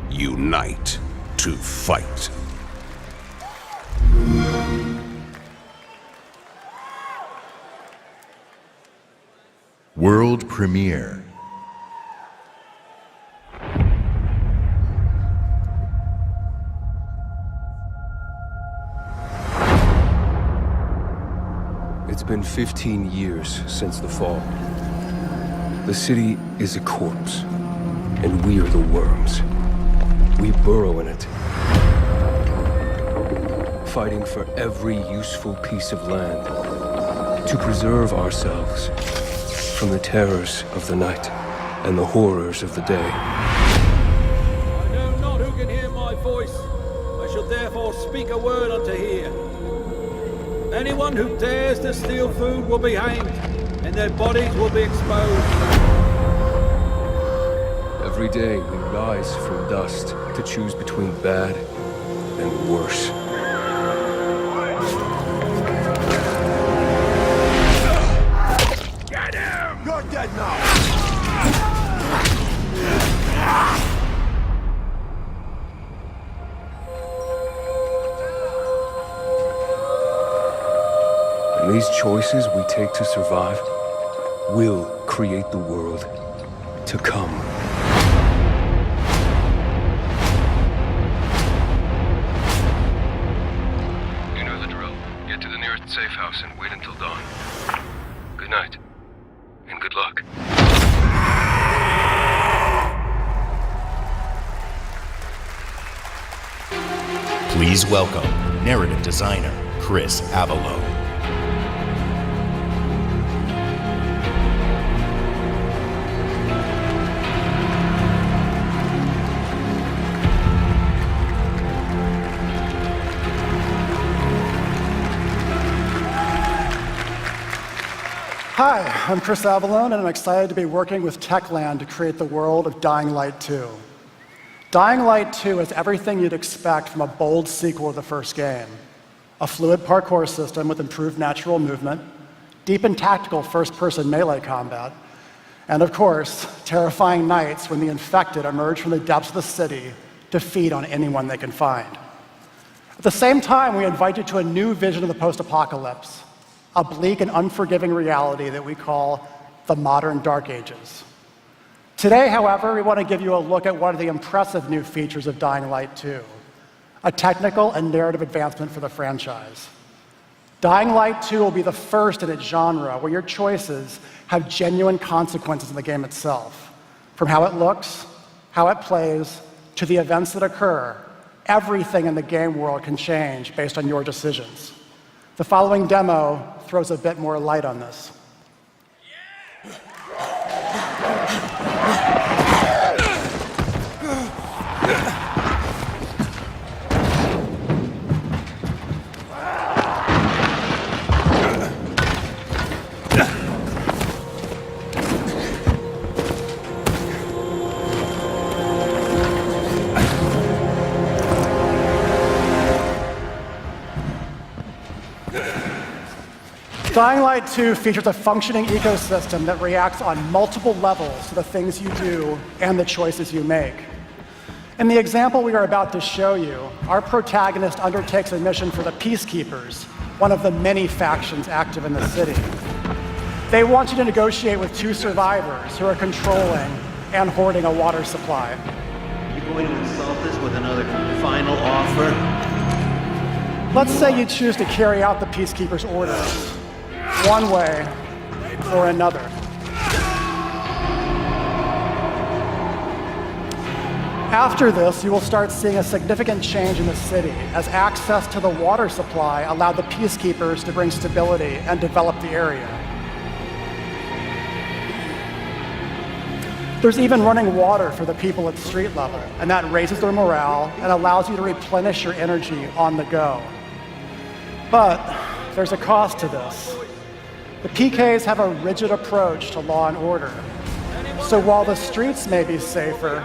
Unite to fight. World premiere. It's been 15 years since the fall. The city is a corpse, and we are the worms. We burrow in it, fighting for every useful piece of land to preserve ourselves from the terrors of the night and the horrors of the day. I know not who can hear my voice. I shall therefore speak a word unto hear. Anyone who dares to steal food will be hanged, and their bodies will be exposed. Every day we rise from dust to choose between bad and worse. Get him! You're dead now! And these choices we take to survive will create the world to come. You know the drill. Get to the nearest safe house and wait until dawn. Good night, and good luck. Please welcome narrative designer Chris Avalo. Hi, I'm Chris Avalone, and I'm excited to be working with Techland to create the world of Dying Light 2. Dying Light 2 is everything you'd expect from a bold sequel to the first game. A fluid parkour system with improved natural movement, deep and tactical first-person melee combat, and of course, terrifying nights when the infected emerge from the depths of the city to feed on anyone they can find. At the same time, we invite you to a new vision of the post-apocalypse, a bleak and unforgiving reality that we call the modern Dark Ages. Today, however, we want to give you a look at one of the impressive new features of Dying Light 2, a technical and narrative advancement for the franchise. Dying Light 2 will be the first in its genre where your choices have genuine consequences in the game itself. From how it looks, how it plays, to the events that occur, everything in the game world can change based on your decisions. The following demo throws a bit more light on this. Dying Light 2 features a functioning ecosystem that reacts on multiple levels to the things you do and the choices you make. In the example we are about to show you, our protagonist undertakes a mission for the Peacekeepers, one of the many factions active in the city. They want you to negotiate with two survivors who are controlling and hoarding a water supply. You going to insult us with another final offer? Let's say you choose to carry out the Peacekeepers' orders, one way or another. After this, you will start seeing a significant change in the city as access to the water supply allowed the Peacekeepers to bring stability and develop the area. There's even running water for the people at street level, and that raises their morale and allows you to replenish your energy on the go. But there's a cost to this. The PKs have a rigid approach to law and order. So while the streets may be safer,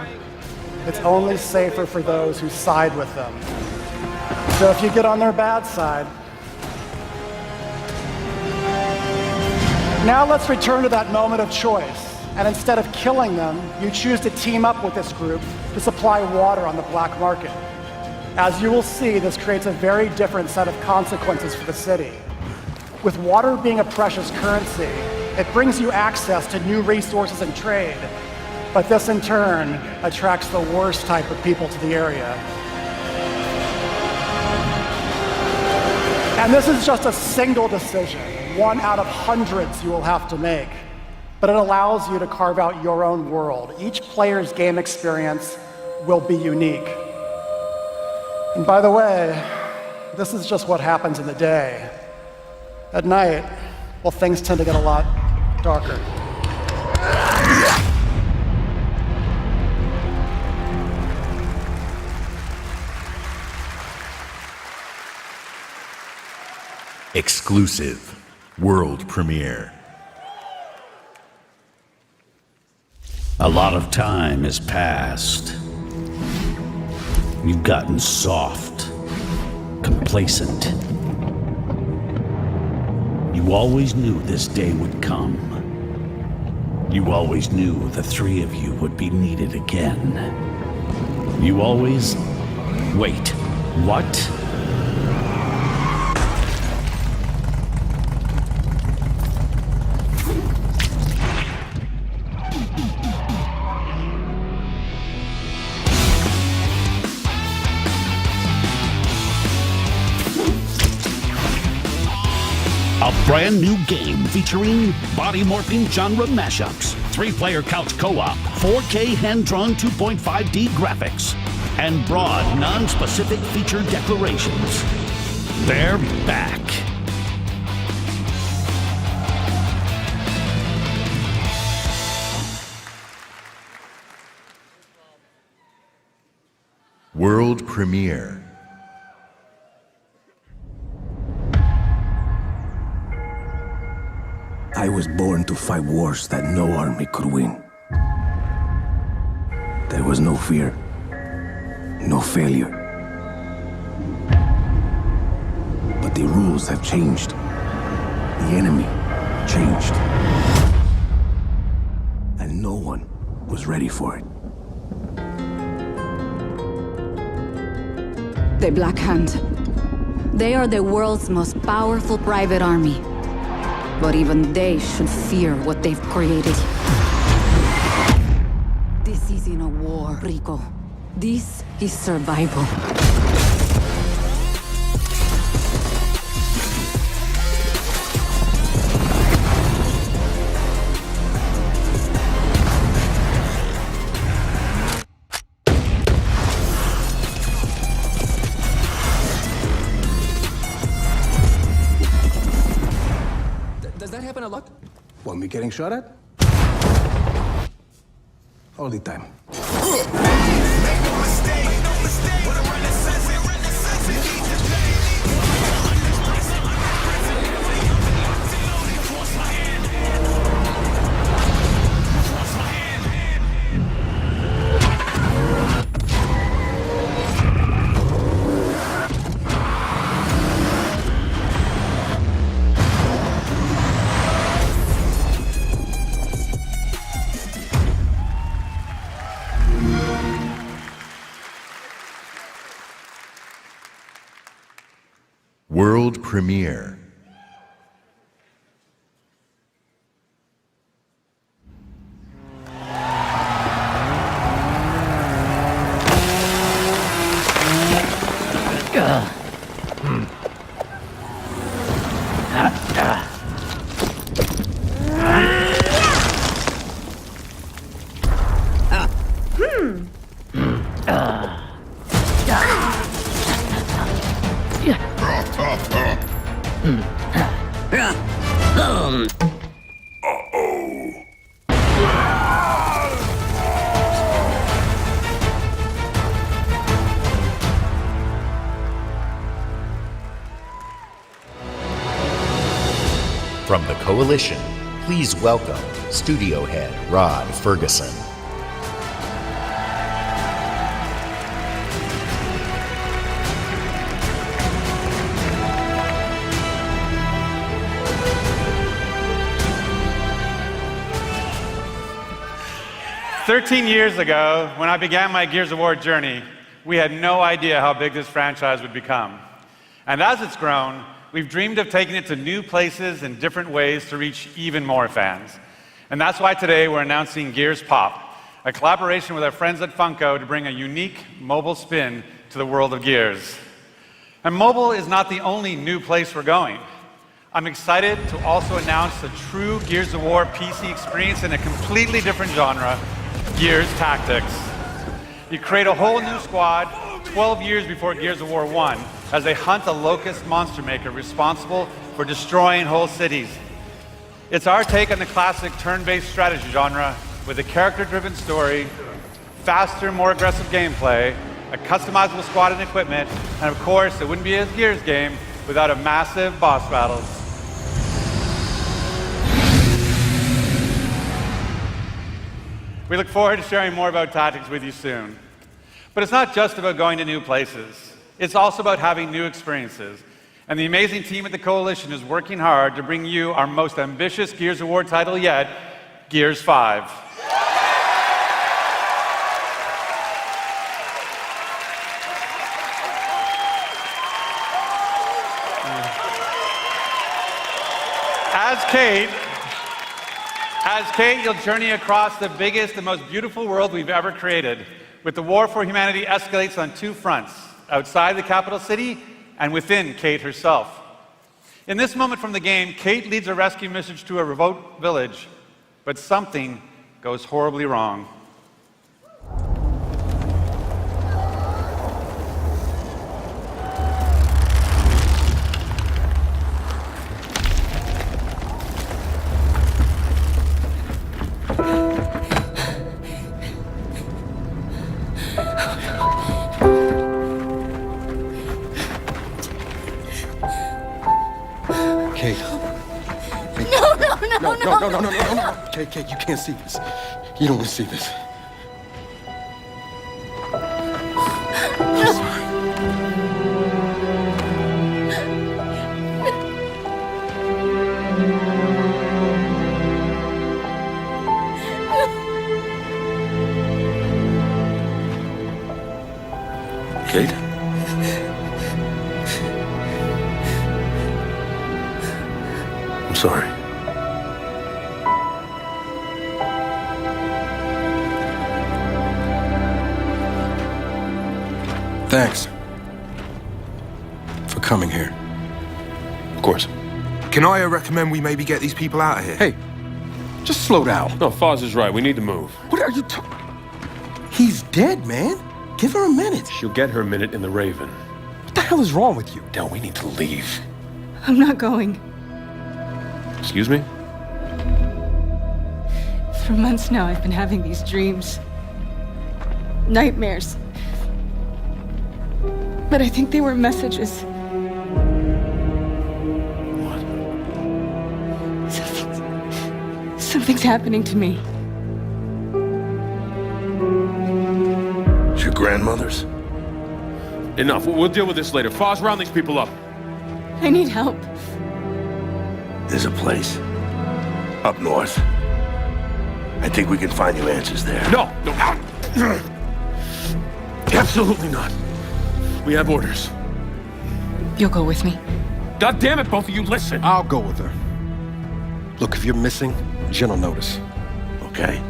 it's only safer for those who side with them. So if you get on their bad side. Now let's return to that moment of choice. And instead of killing them, you choose to team up with this group to supply water on the black market. As you will see, this creates a very different set of consequences for the city. With water being a precious currency, It brings you access to new resources and trade, but this in turn attracts the worst type of people to the area. And this is just a single decision, one out of hundreds you will have to make, but it allows you to carve out your own world. Each player's game experience will be unique. And by the way, this is just what happens in the day. At night, well, things tend to get a lot darker. Exclusive world premiere. A lot of time has passed. You've gotten soft, complacent. You always knew this day would come. You always knew the three of you would be needed again. You always... Wait, what? A brand new game featuring body-morphing genre mashups, 3-player couch co-op, 4K hand-drawn 2.5D graphics, and broad, non-specific feature declarations. They're back. World premiere. I was born to fight wars that no army could win. There was no fear, no failure. But the rules have changed. The enemy changed. And no one was ready for it. The Black Hand. They are the world's most powerful private army. But even they should fear what they've created. This isn't a war, Rico. This is survival. Does that happen a lot? What, me getting shot at? All the time. World premiere. From the Coalition, please welcome Studio Head Rod Ferguson. "13 years ago, when I began my Gears of War journey, we had no idea how big this franchise would become. And as it's grown, we've dreamed of taking it to new places and different ways to reach even more fans. And that's why today we're announcing Gears Pop, a collaboration with our friends at Funko to bring a unique mobile spin to the world of Gears. And mobile is not the only new place we're going. I'm excited to also announce a true Gears of War PC experience in a completely different genre, Gears Tactics. You create a whole new squad 12 years before Gears of War 1 as they hunt a locust monster maker responsible for destroying whole cities. It's our take on the classic turn-based strategy genre with a character-driven story, faster, more aggressive gameplay, a customizable squad and equipment, and of course, it wouldn't be a Gears game without a massive boss battles. We look forward to sharing more about Tactics with you soon. But it's not just about going to new places. It's also about having new experiences. And the amazing team at the Coalition is working hard to bring you our most ambitious Gears of War title yet, Gears 5. As Kate, you'll journey across the biggest and most beautiful world we've ever created, with the war for humanity escalates on two fronts, outside the capital city and within Kate herself. In this moment from the game, Kate leads a rescue mission to a remote village, but something goes horribly wrong. Kate, you can't see this. You don't want to see this. I'm sorry. Kate? I'm sorry. Thanks for coming here. Of course. Can I recommend we maybe get these people out of here? Hey, just slow down. No, Foz is right. We need to move. What are you talking? He's dead, man. Give her a minute. She'll get her minute in the Raven. What the hell is wrong with you? Del, we need to leave. I'm not going. Excuse me? For months now, I've been having these dreams. Nightmares. But I think they were messages. What? Something's happening to me. It's your grandmother's? Enough. We'll deal with this later. Foz, round these people up. I need help. There's a place up north. I think we can find you answers there. No! Absolutely not. We have orders. You'll go with me? God damn it, both of you, listen! I'll go with her. Look, if you're missing, Jen will notice. Okay.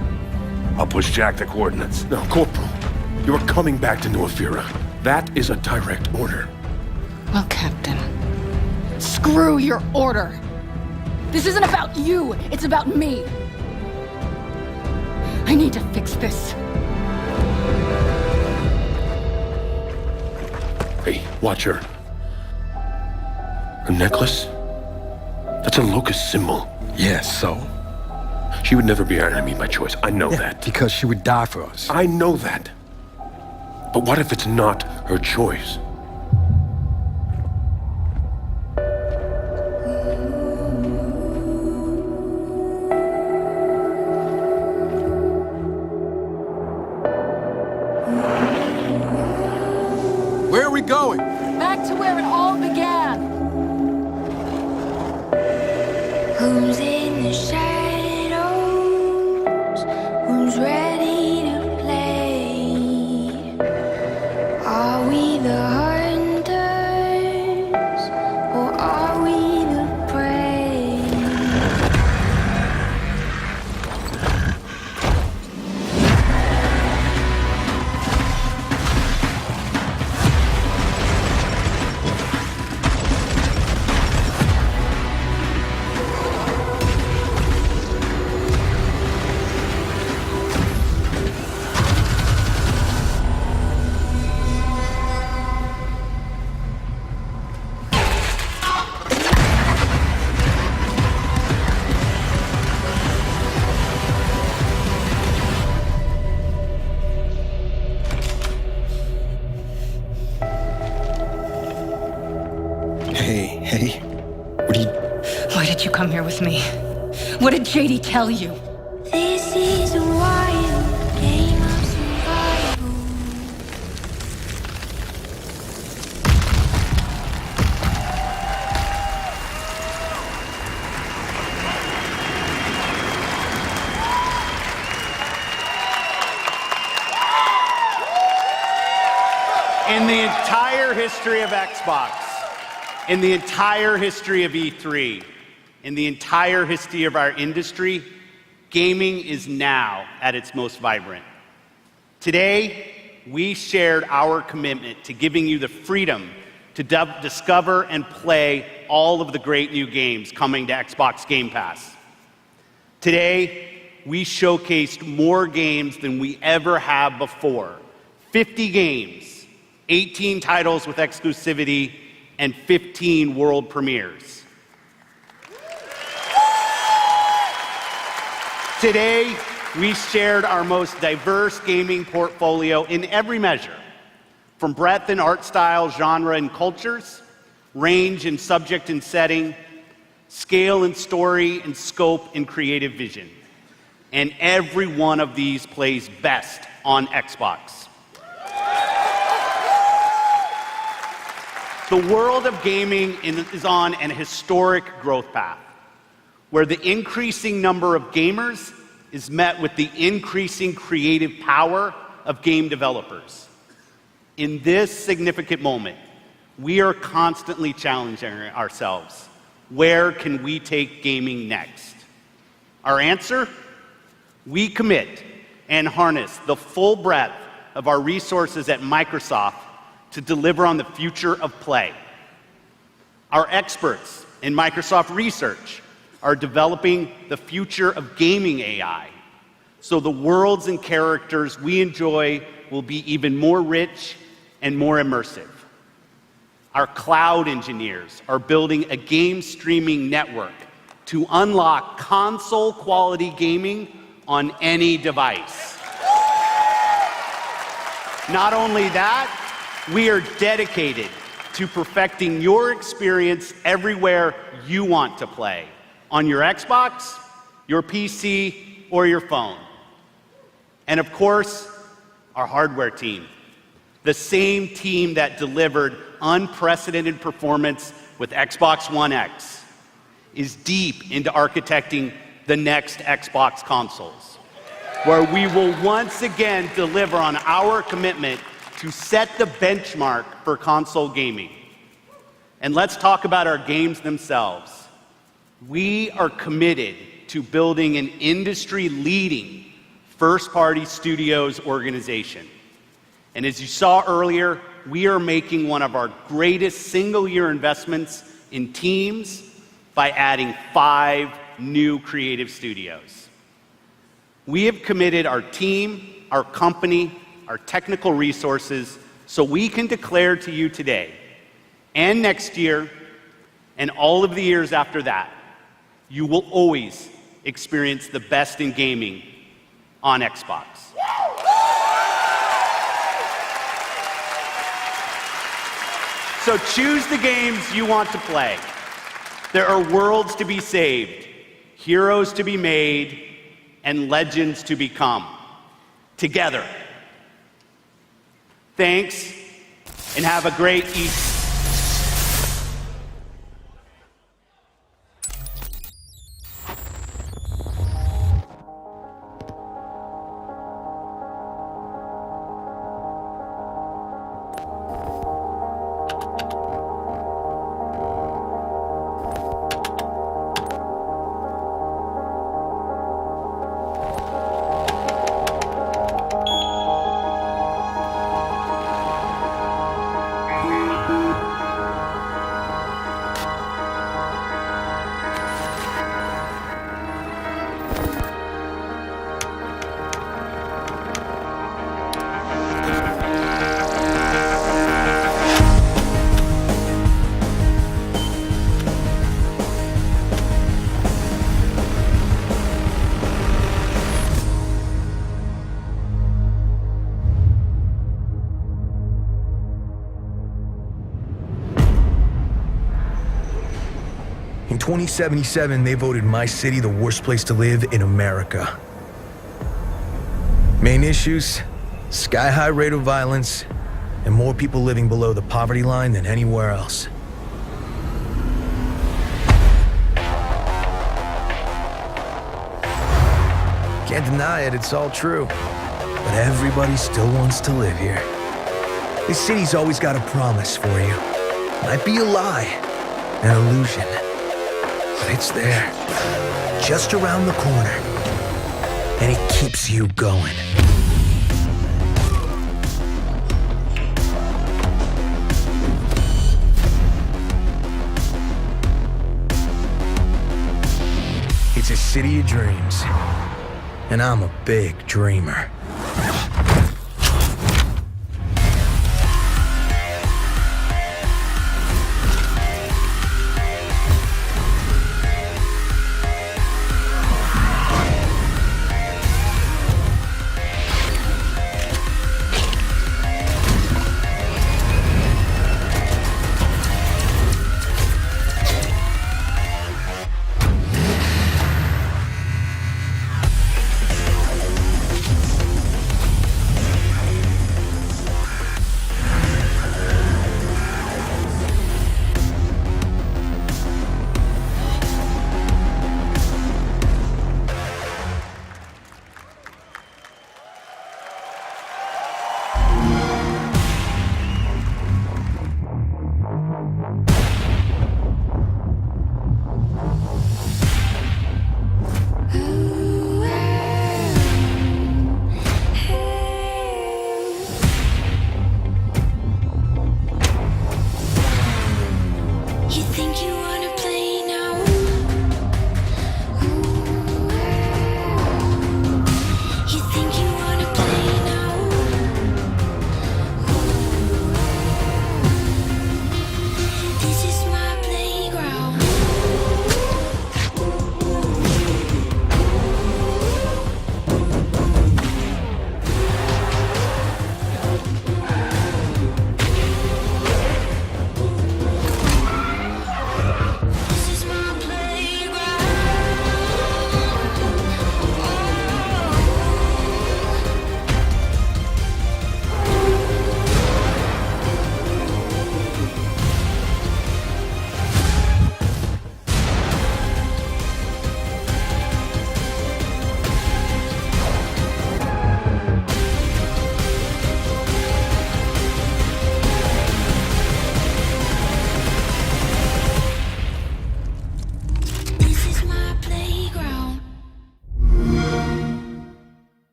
I'll push Jack the coordinates. No, Corporal. You're coming back to New Afira. That is a direct order. Well, Captain, screw your order. This isn't about you, it's about me. I need to fix this. Hey, watch her. Her necklace? That's a locust symbol. Yeah, so? She would never be our enemy by choice. I know that. Because she would die for us. I know that. But what if it's not her choice? Where are we going? Back to where it all began. Who's in the shadows? Who's ready to play? Are we the hunters or are made you come here with me? What did JD tell you? This is a wild game of survival. In the entire history of Xbox, in the entire history of E3, in the entire history of our industry, gaming is now at its most vibrant. Today, we shared our commitment to giving you the freedom to discover and play all of the great new games coming to Xbox Game Pass. Today, we showcased more games than we ever have before. 50 games, 18 titles with exclusivity, and 15 world premieres. Today, we shared our most diverse gaming portfolio in every measure, from breadth in art style, genre, and cultures, range in subject and setting, scale and story, and scope and creative vision. And every one of these plays best on Xbox. The world of gaming is on an historic growth path, where the increasing number of gamers is met with the increasing creative power of game developers. In this significant moment, we are constantly challenging ourselves. Where can we take gaming next? Our answer? We commit and harness the full breadth of our resources at Microsoft to deliver on the future of play. Our experts in Microsoft Research are developing the future of gaming AI, so the worlds and characters we enjoy will be even more rich and more immersive. Our cloud engineers are building a game streaming network to unlock console-quality gaming on any device. Not only that, we are dedicated to perfecting your experience everywhere you want to play, on your Xbox, your PC, or your phone. And of course, our hardware team, the same team that delivered unprecedented performance with Xbox One X, is deep into architecting the next Xbox consoles, where we will once again deliver on our commitment to set the benchmark for console gaming. And let's talk about our games themselves. We are committed to building an industry-leading first-party studios organization. And as you saw earlier, we are making one of our greatest single-year investments in teams by adding 5 new creative studios. We have committed our team, our company, our technical resources, so we can declare to you today and next year and all of the years after that, you will always experience the best in gaming on Xbox. So choose the games you want to play. There are worlds to be saved, heroes to be made, and legends to become. Together. Thanks, and have a great Easter. 2077, they voted my city the worst place to live in America. Main issues, sky-high rate of violence, and more people living below the poverty line than anywhere else. Can't deny it, it's all true. But everybody still wants to live here. This city's always got a promise for you. Might be a lie, an illusion. But it's there, just around the corner. And it keeps you going. It's a city of dreams. And I'm a big dreamer.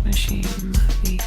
Machine, my beat,